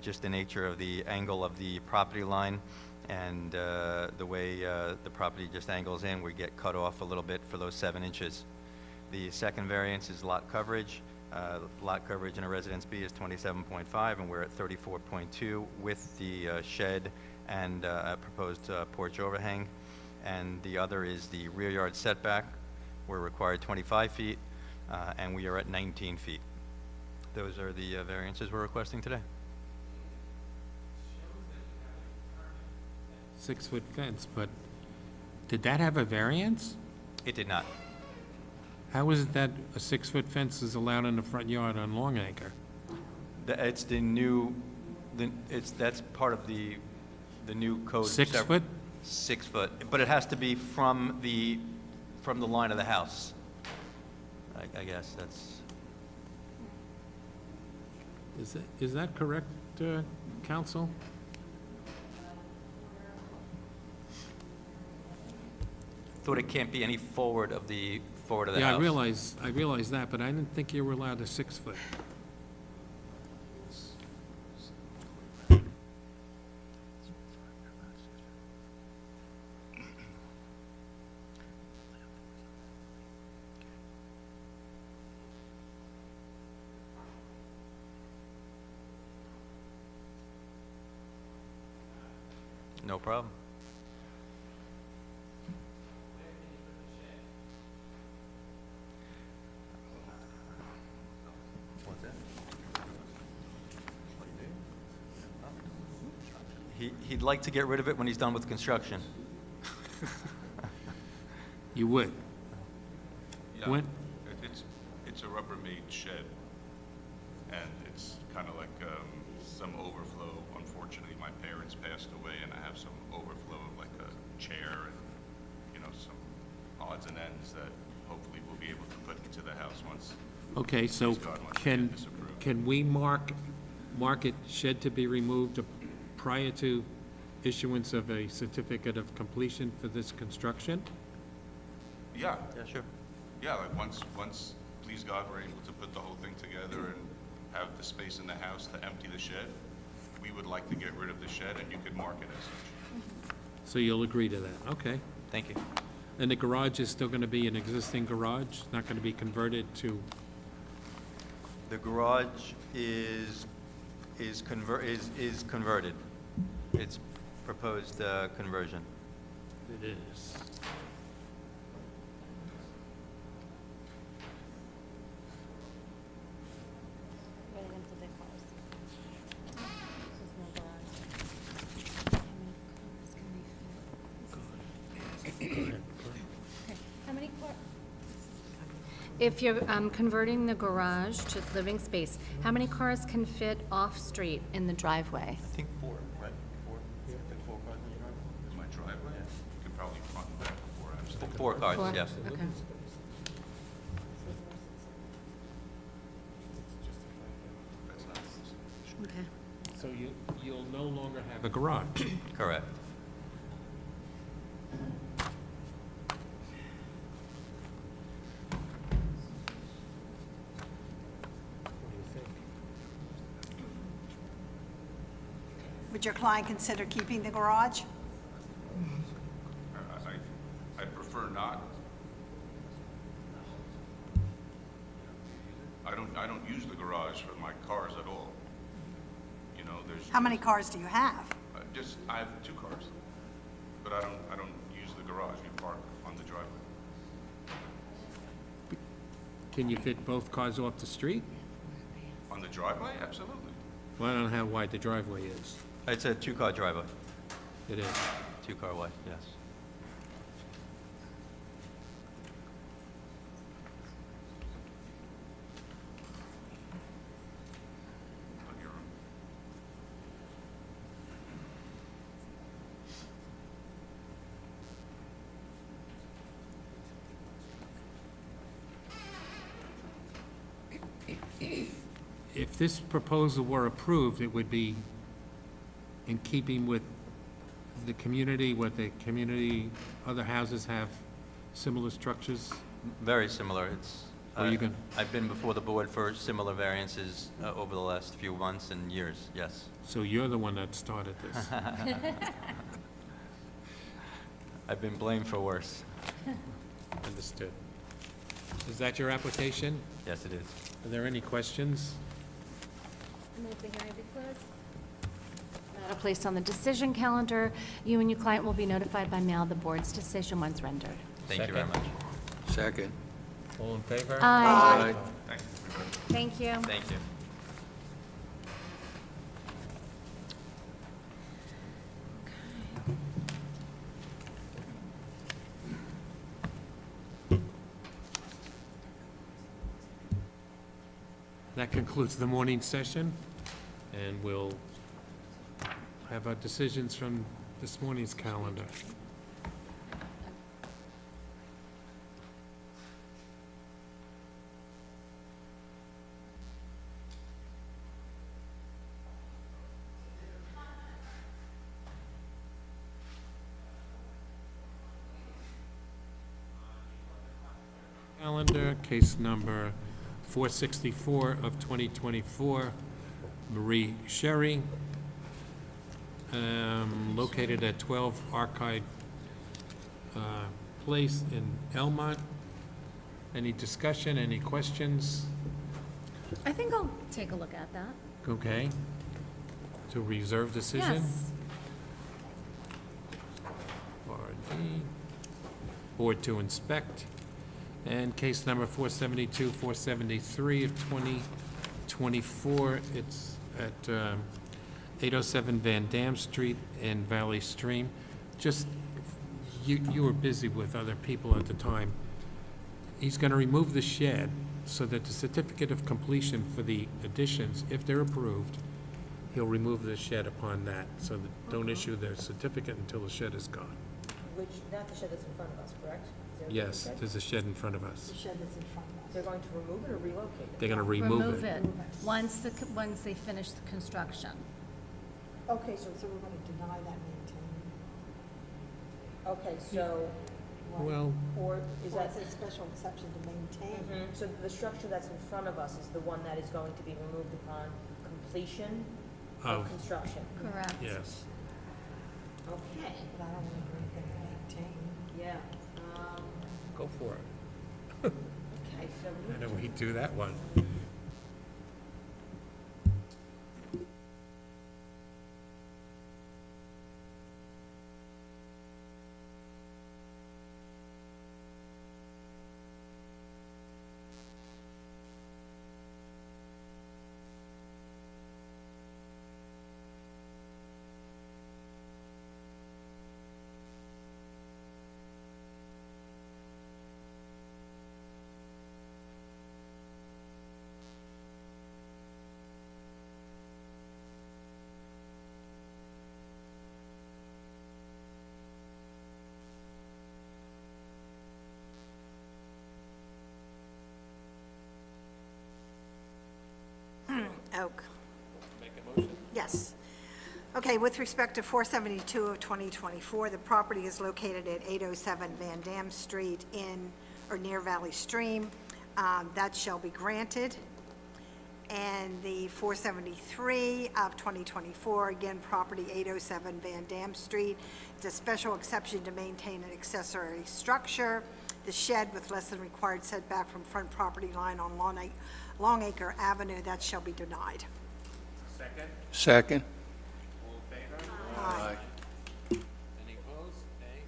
just the nature of the angle of the property line and the way the property just angles in, we get cut off a little bit for those 7 inches. The second variance is lot coverage. Lot coverage in a Residence B is 27.5, and we're at 34.2 with the shed and a proposed porch overhang. And the other is the rear yard setback. We're required 25 feet, and we are at 19 feet. Those are the variances we're requesting today. 6-foot fence, but did that have a variance? It did not. How is it that a 6-foot fence is allowed in the front yard on Longacre? It's the new, that's part of the new code. 6 foot? 6 foot, but it has to be from the line of the house. I guess that's. Is that correct, counsel? Thought it can't be any forward of the house. Yeah, I realize that, but I didn't think you were allowed a 6 foot. No problem. He'd like to get rid of it when he's done with construction. You would? Yeah, When? it's a Rubbermaid shed, and it's kind of like some overflow. Unfortunately, my parents passed away, and I have some overflow of like a chair and, you know, some odds and ends that hopefully we'll be able to put into the house once. Okay, so please God, once we get this approved. can we mark it shed to be removed prior to issuance of a certificate of completion for this construction? Yeah. Yeah, sure. Yeah, like once, please God, we're able to put the whole thing together and have the space in the house to empty the shed, we would like to get rid of the shed, and you could mark it as such. So you'll agree to that, okay. Thank you. And the garage is still gonna be an existing garage, not gonna be converted to, The garage is converted. It's proposed conversion. it is. If you're converting the garage to living space, how many cars can fit off-street in the driveway? I think 4, right? 4? Yeah. Fit 4 cars in your driveway? In my driveway, you could probably front and back before I was. 4 cars, Four? yes. Okay. That's not. Okay. So you'll no longer have a garage? Correct. Would your client consider keeping the garage? I prefer not. I don't use the garage for my cars at all. You know, there's. How many cars do you have? I have 2 cars, but I don't use the garage. We park on the driveway. Can you fit both cars off the street? On the driveway, absolutely. Well, I don't know how wide the driveway is. It's a two-car driveway, It is. two-car wide, yes. If this proposal were approved, it would be in keeping with the community, what the community, other houses have similar structures? Very similar. It's, Or you can- I've been before the board for similar variances over the last few months and years, yes. So you're the one that started this. I've been blamed for worse. Understood. Is that your application? Yes, it is. Are there any questions? Move the hearing be closed. Matter placed on the decision calendar. You and your client will be notified by mail of the board's decision once rendered. Thank you very much. Second. All in favor? Aye. Aye. Thank you. Thank you. That concludes the morning session, and we'll have our decisions from this morning's calendar. Calendar, case number 464 of 2024, Marie Sherry, located at 12 Archive Place in Elmont. Any discussion, any questions? I think I'll take a look at that. Okay. To reserve decision? Yes. RD. Board to inspect. And case number 472, 473 of 2024, it's at 807 Van Dam Street in Valley Stream. Just, you were busy with other people at the time. He's going to remove the shed so that the certificate of completion for the additions, if they're approved, he'll remove the shed upon that, so that don't issue their certificate until the shed is gone. Which, not the shed that's in front of us, correct? Is there a Yes, shed? there's a shed in front of us. The shed that's in front of us. They're going to remove it or relocate it? They're going to remove it. Once they finish the construction. Okay, so we're going to deny that maintain. Okay, so, Well, or is that, That's a special exception to maintain. so the structure that's in front of us is the one that is going to be removed upon completion of Of- construction? Correct. yes. Okay, But I don't want to grant them to maintain. yeah. Go for it. Okay, so I know we do that one. Oak. Make a motion? Yes. Okay, with respect to 472 of 2024, the property is located at 807 Van Dam Street in, or near Valley Stream. That shall be granted. And the 473 of 2024, again, property 807 Van Dam Street. It's a special exception to maintain an accessory structure. The shed with less than required setback from front property line on Longacre Avenue, that shall be denied. Second. Second. All in favor? Aye. Any opposed? Nay?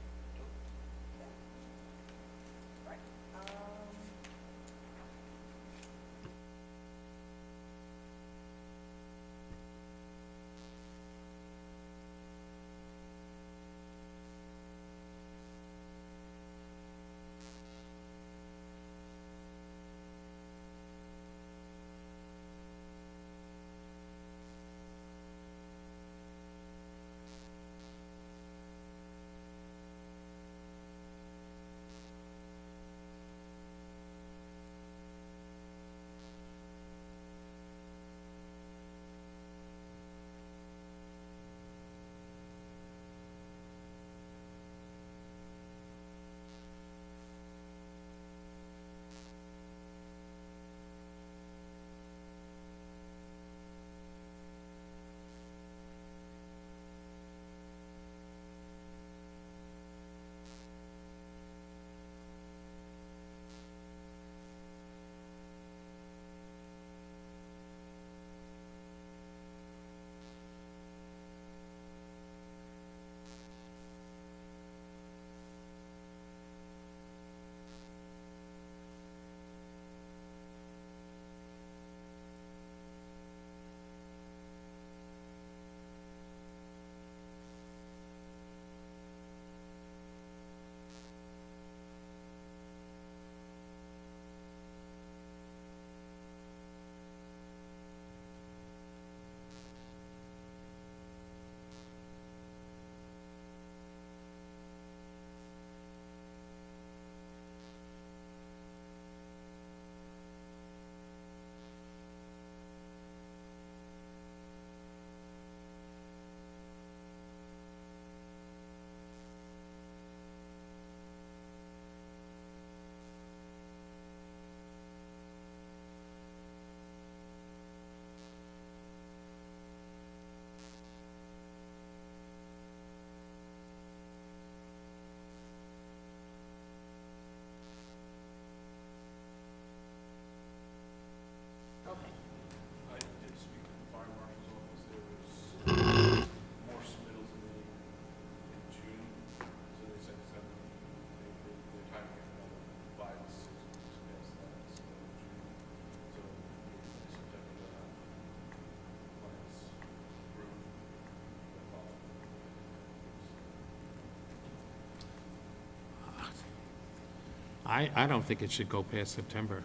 I don't think it should go past September.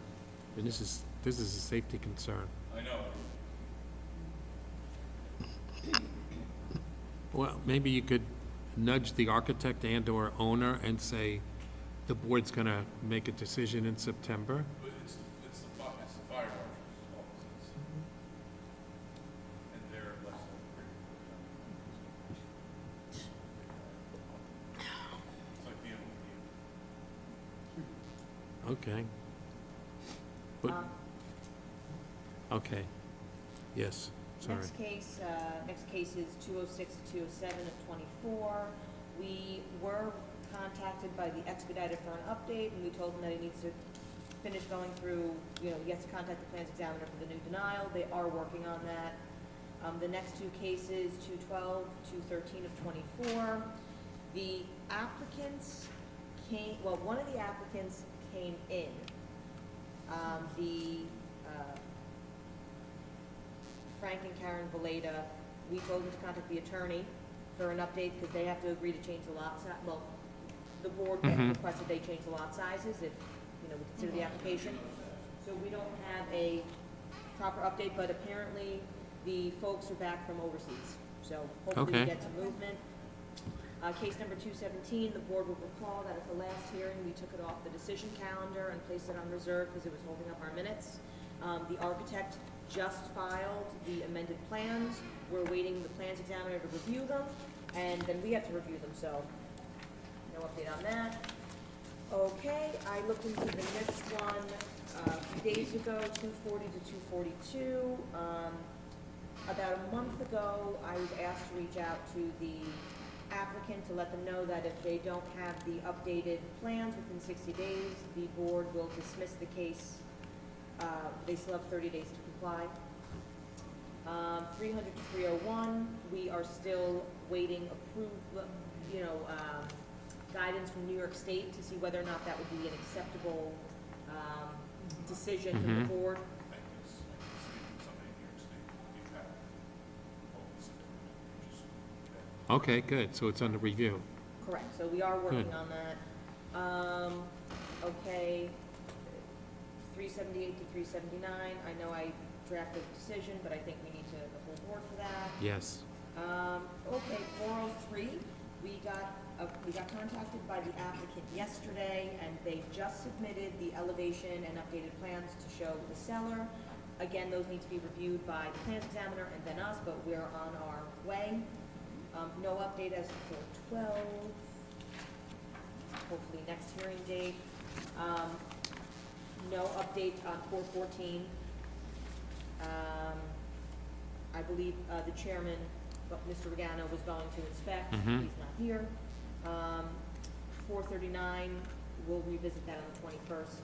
And this is a safety concern. I know. Well, maybe you could nudge the architect and/or owner and say, the board's gonna make a decision in September. But it's the fire marshal's office. And they're less than 3%. It's like the MOD. Okay. But, okay. Yes, sorry. Next case is 206 to 207 of 24. We were contacted by the expediter for an update, and we told him that he needs to finish going through, he has to contact the plans examiner for the new denial. They are working on that. The next two cases, 212, 213 of 24. The applicants one of the applicants came in. Frank and Karen Valeda, we told them to contact the attorney for an update because they have to agree to change the lot size. Well, the board requested they change the lot sizes if, we consider the application. So we don't have a proper update, but apparently the folks are back from overseas. So hopefully we get some movement. Case number 217, the board will recall that at the last hearing, we took it off the decision calendar and placed it on reserve because it was holding up our minutes. The architect just filed the amended plans. We're waiting the plans examiner to review them, and then we have to review them, so no update on that. Okay, I looked into the next one a few days ago, 240 to 242. About a month ago, I was asked to reach out to the applicant to let them know that if they don't have the updated plans within 60 days, the board will dismiss the case. They still have 30 days to comply. 300 to 301, we are still waiting guidance from New York State to see whether or not that would be an acceptable decision from the board. Okay, good, so it's under review. Correct, so we are working on that. Okay, 378 to 379, I know I drafted a decision, but I think we need the whole board for that. Yes. Okay, 403, we got contacted by the applicant yesterday, and they just submitted the elevation and updated plans to show the cellar. Again, those need to be reviewed by the plans examiner and then us, but we're on our way. No update as to 412, hopefully next hearing date. No update on 414. I believe the chairman, Mr. Regano, was going to inspect. He's not here. 439, we'll revisit that on the 21st.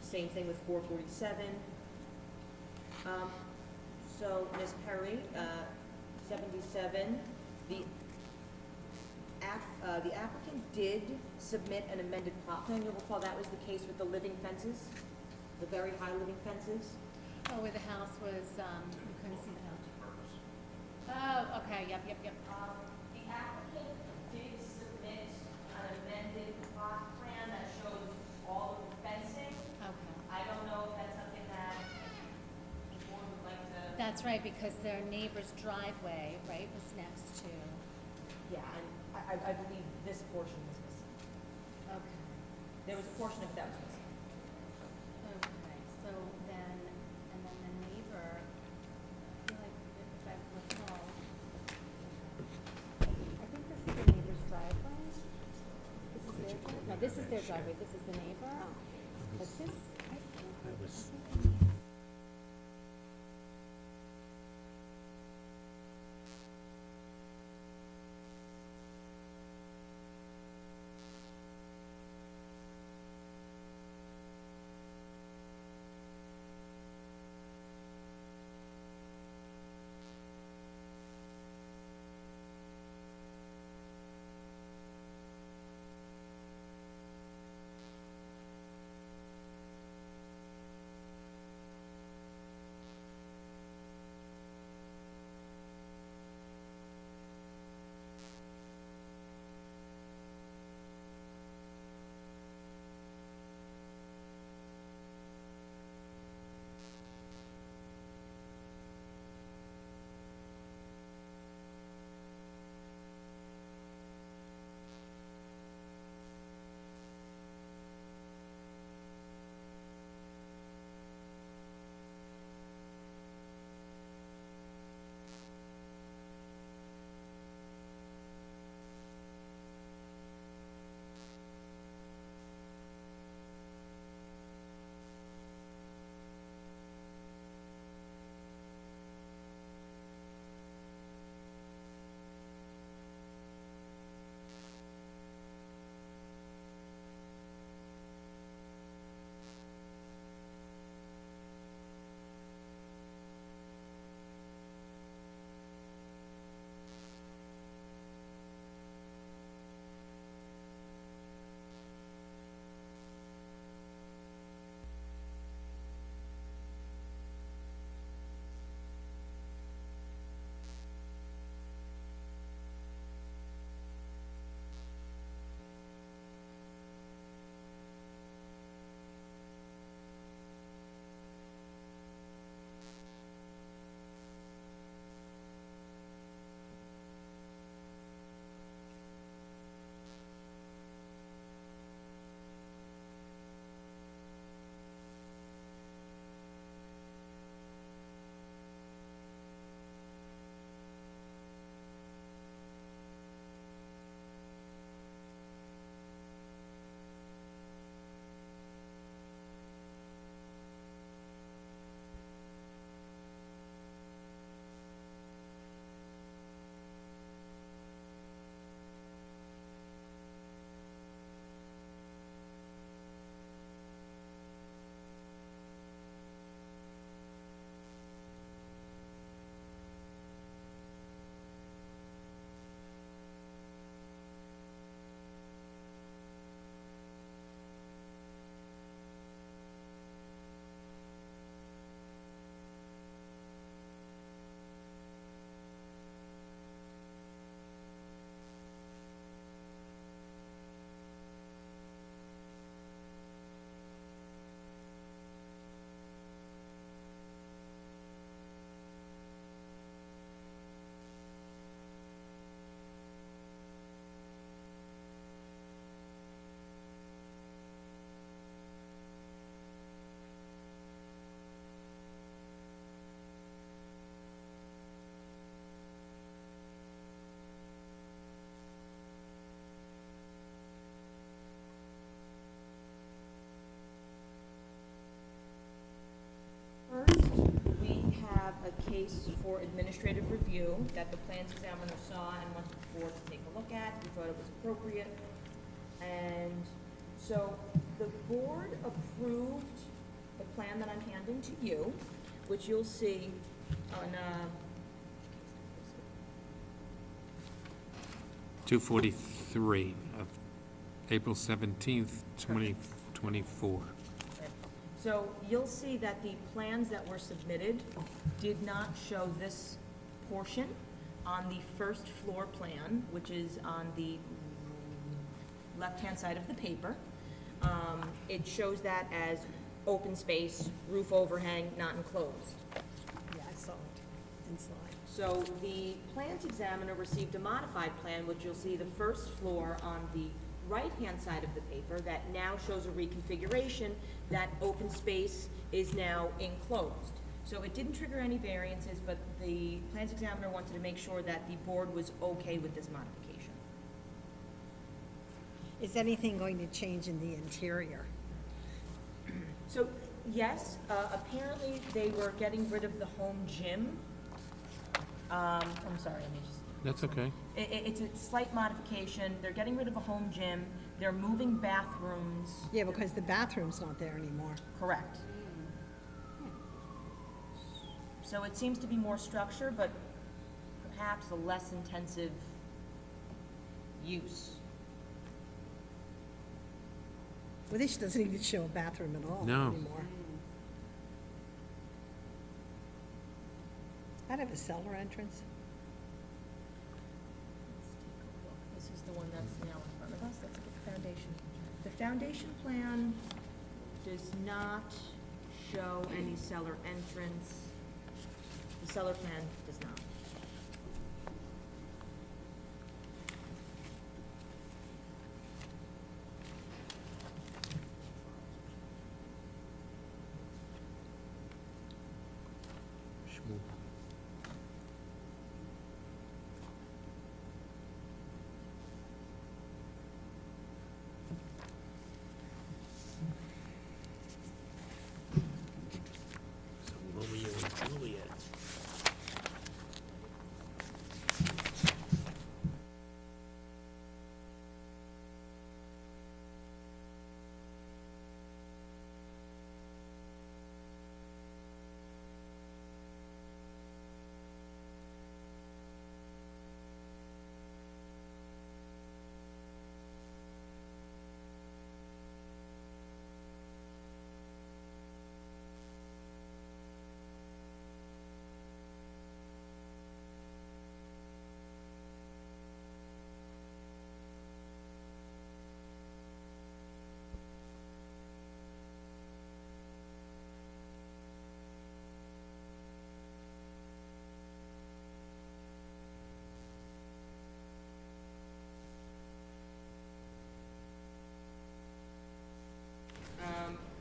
Same thing with 447. So, Ms. Perry, 77, the applicant did submit an amended plot plan. You'll recall that was the case with the living fences, the very high living fences. Oh, where the house was, you couldn't see the house. Oh, okay, yep. The applicant did submit an amended plot plan that shows all of the fencing. Okay. I don't know if that's something that the board would like to. That's right, because their neighbor's driveway, right, was next to. Yeah, and I believe this portion was missing. Okay. There was a portion of it that was missing. Okay, so then, and then the neighbor, I feel like if I recall, I think this is the neighbor's driveway. This is their driveway. No, this is their driveway. This is the neighbor. But this, I think. case for administrative review that the plans examiner saw and wanted the board to take a look at. We thought it was appropriate. And so the board approved the plan that I'm handing to you, which you'll see on, 243 of April 17th, 2024. so you'll see that the plans that were submitted did not show this portion on the first floor plan, which is on the left-hand side of the paper. It shows that as open space, roof overhang, not enclosed. Yeah, I saw it inside. So the plans examiner received a modified plan, which you'll see the first floor on the right-hand side of the paper that now shows a reconfiguration. That open space is now enclosed. So it didn't trigger any variances, but the plans examiner wanted to make sure that the board was okay with this modification. Is anything going to change in the interior? So, yes, apparently they were getting rid of the home gym. I'm sorry, let me just. That's okay. It's a slight modification. They're getting rid of a home gym. They're moving bathrooms. Yeah, because the bathroom's not there anymore. Correct. So it seems to be more structure, but perhaps a less intensive use. Well, this doesn't even show a bathroom at all No. anymore. I'd have a cellar entrance. This is the one that's now in front of us. Let's look at the foundation. The foundation plan does not show any cellar entrance. The cellar plan does not. Romeo and Juliet.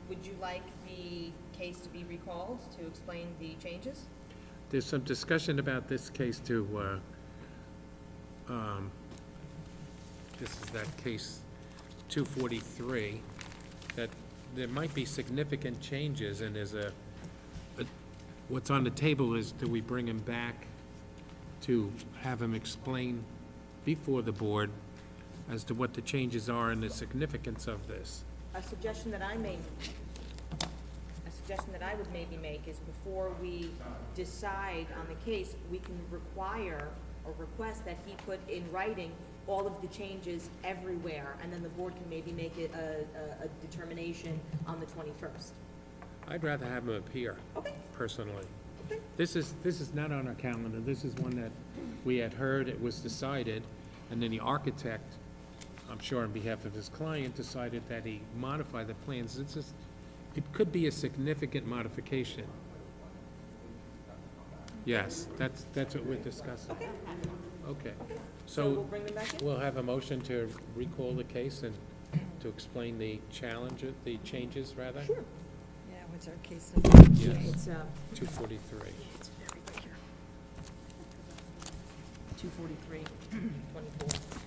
Would you like the case to be recalled to explain the changes? There's some discussion about this case too. This is that case 243, that there might be significant changes, and there's what's on the table is, do we bring him back to have him explain before the board as to what the changes are and the significance of this? A suggestion that I would maybe make is before we decide on the case, we can require or request that he put in writing all of the changes everywhere, and then the board can maybe make it a determination on the 21st. I'd rather have him appear, personally. Okay. This is not on our calendar. This is one that we had heard, it was decided, and then the architect, I'm sure on behalf of his client, decided that he modify the plans. It's just, it could be a significant modification. Yes, that's what we're discussing. Okay. So we'll bring them back in? We'll have a motion to recall the case and to explain the challenge, the changes, rather? Sure. Yeah, what's our case number? Yes. It's 243. It's very big here. 243, 24.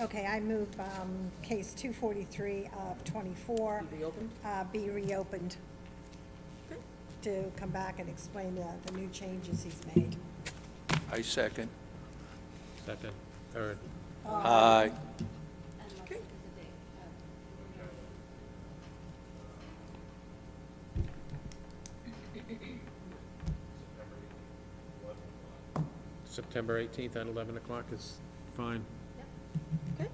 Okay, I move case 243 of 24 Be reopened? be reopened. to come back and explain the new changes he's made. I second. Second, third. Aye. September 18th at 11 o'clock is fine. Okay.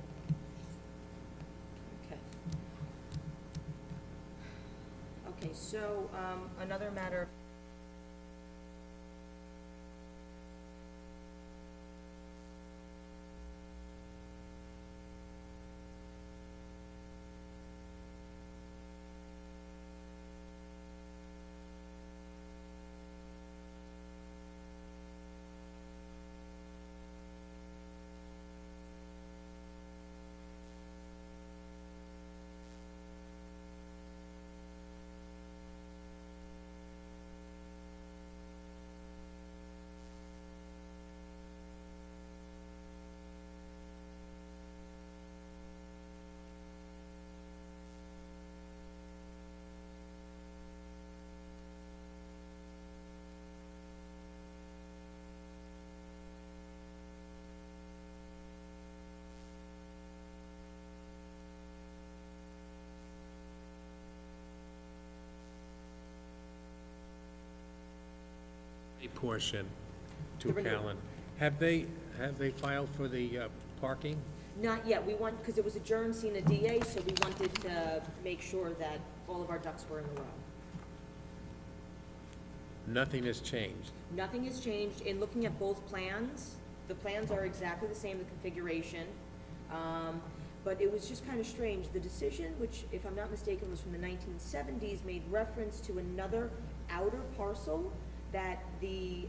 Okay. Okay, so, another matter. A portion to The renewal. Callan. Have they filed for the parking? Not yet, we want, because it was adjourned, seen a DA, so we wanted to make sure that all of our ducks were in a row. Nothing has changed. Nothing has changed. In looking at both plans, the plans are exactly the same, the configuration. But it was just kind of strange. The decision, which, if I'm not mistaken, was from the 1970s, made reference to another outer parcel that the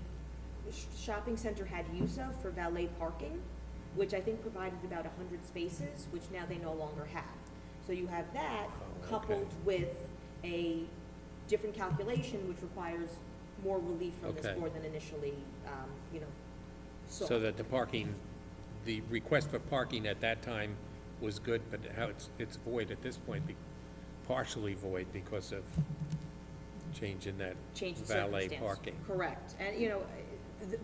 shopping center had use of for valet parking, which I think provided about 100 spaces, which now they no longer have. So you have that coupled with a different calculation, which requires more relief from this Okay. board than initially, sought. So that the parking, the request for parking at that time was good, but how it's void at this point, partially void because of change in that Change in valet circumstance. parking. Correct. And,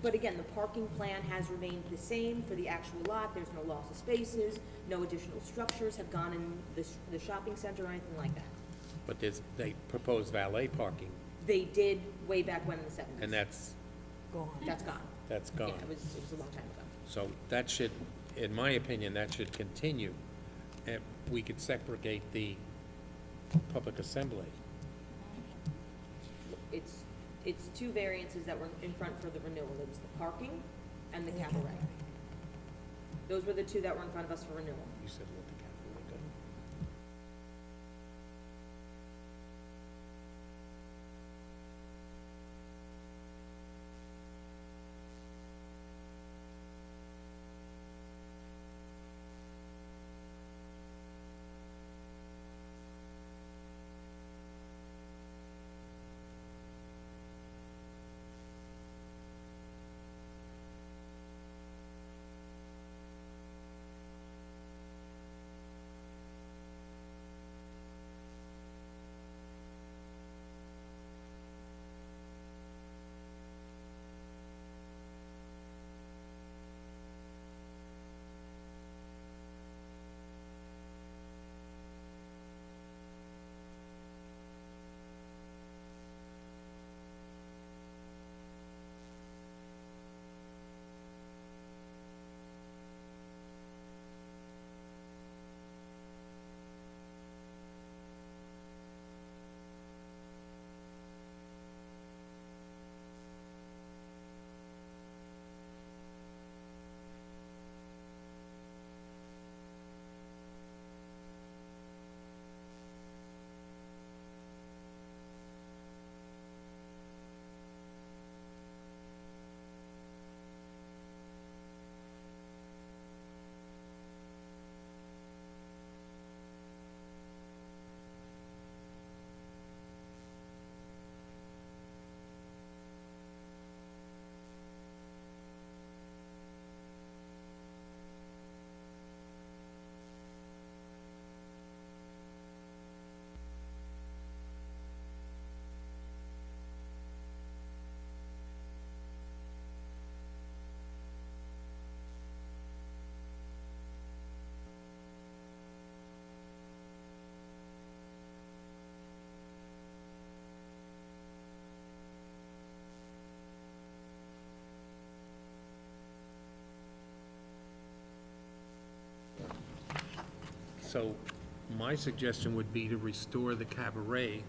but again, the parking plan has remained the same for the actual lot. There's no loss of spaces, no additional structures have gone in the shopping center or anything like that. But they proposed valet parking, They did way back when in the 70s. and that's That's gone. gone. Yeah, it was a long time ago. So that should, in my opinion, that should continue. And we could segregate the public assembly. It's two variances that were in front for the renewal. It was the parking and the cabaret. Those were the two that were in front of us for renewal. You said let the capital go. So my suggestion would be to restore the cabaret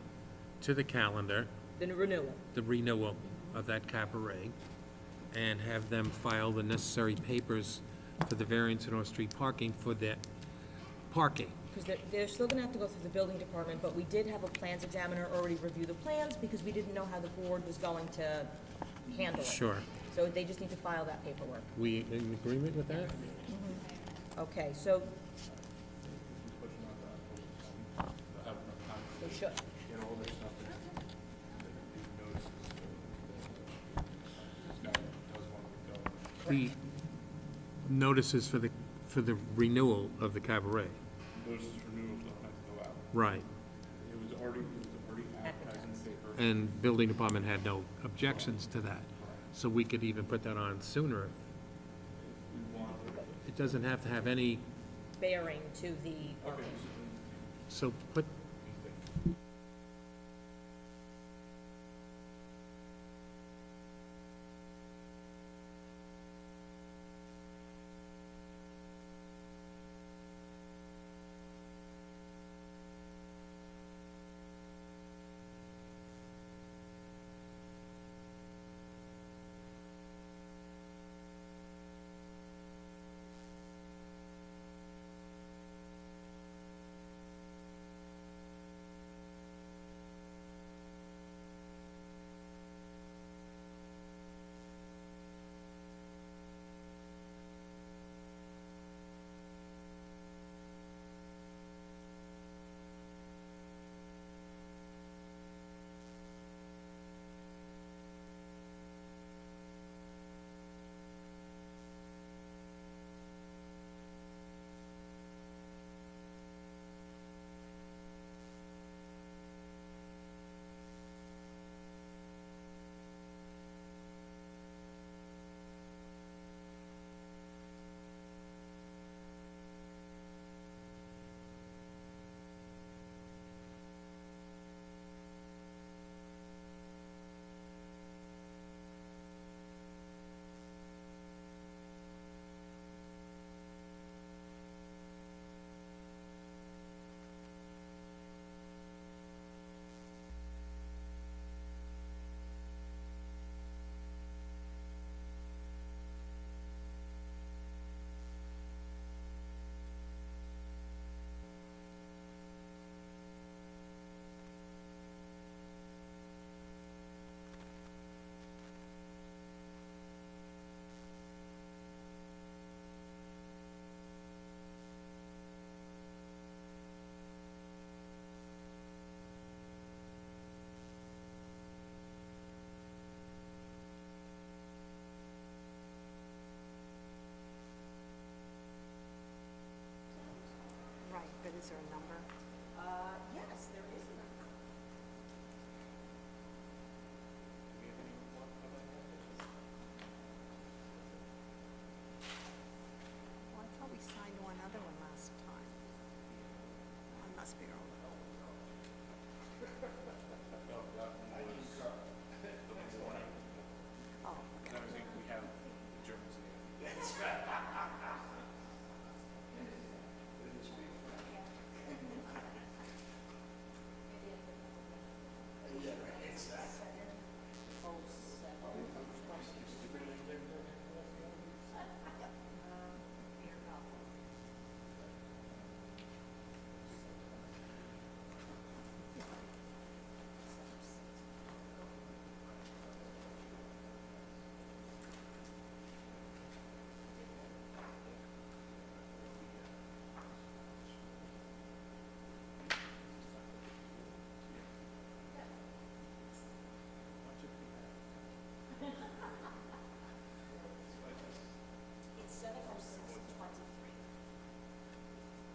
to the calendar, The renewal. the renewal of that cabaret, and have them file the necessary papers for the variance in off-street parking for their parking. Because they're still gonna have to go through the building department, but we did have a plans examiner already review the plans because we didn't know how the board was going to handle it. Sure. So they just need to file that paperwork. We in agreement with that? Okay, so. They should. The notices for the renewal of the cabaret. Notices for renewal don't have to go out. Right. It was already advertised in the paper. And building department had no objections to that. So we could even put that on sooner. It doesn't have to have any, Bearing to the parking. so put, Right, but is there a number? Yes, there is a number. Well, I thought we signed one other one last time. I must be wrong. Oh, okay. We have Germans in here. It's 70623.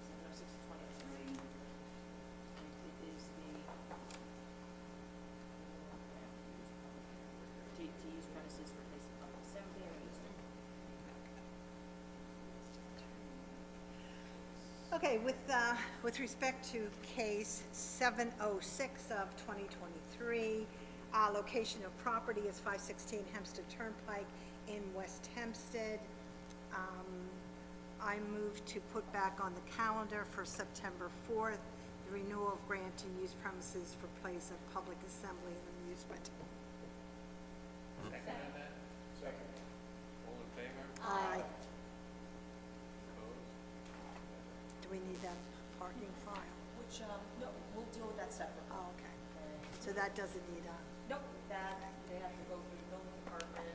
70623. It is to use premises for place of public assembly or easement. Okay, with respect to case 706 of 2023, location of property is 516 Hempstead Turnpike in West Hempstead. I move to put back on the calendar for September 4th, the renewal of grant to use premises for place of public assembly and amusement. Second. All in favor? Aye. Opposed? Do we need that parking file? Which, no, we'll deal with that separately. Oh, okay. So that doesn't need a... Nope, that, they have to go through the building department.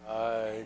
Aye.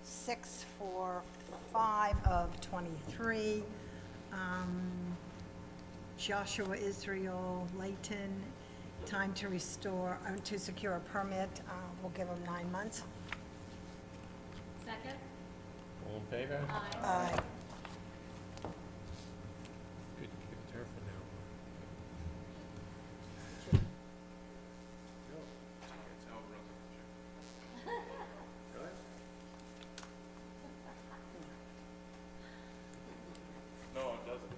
Six, 4, 5 of 23. Joshua Israel Layton, time to restore, to secure a permit, we'll give him 9 months. Second? All in favor? Aye. Good, give it to her for now. No, it doesn't.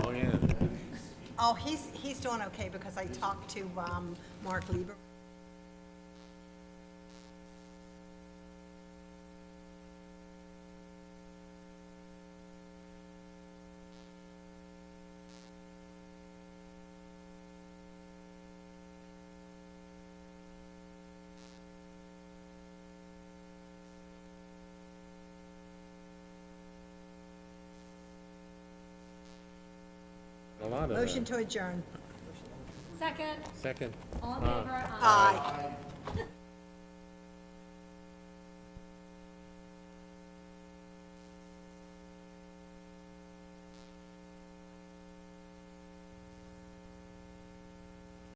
Oh, yeah. Oh, he's doing okay because I talked to Mark Lieber. A lot of that. Motion to adjourn. Second. Second. All in favor? Aye.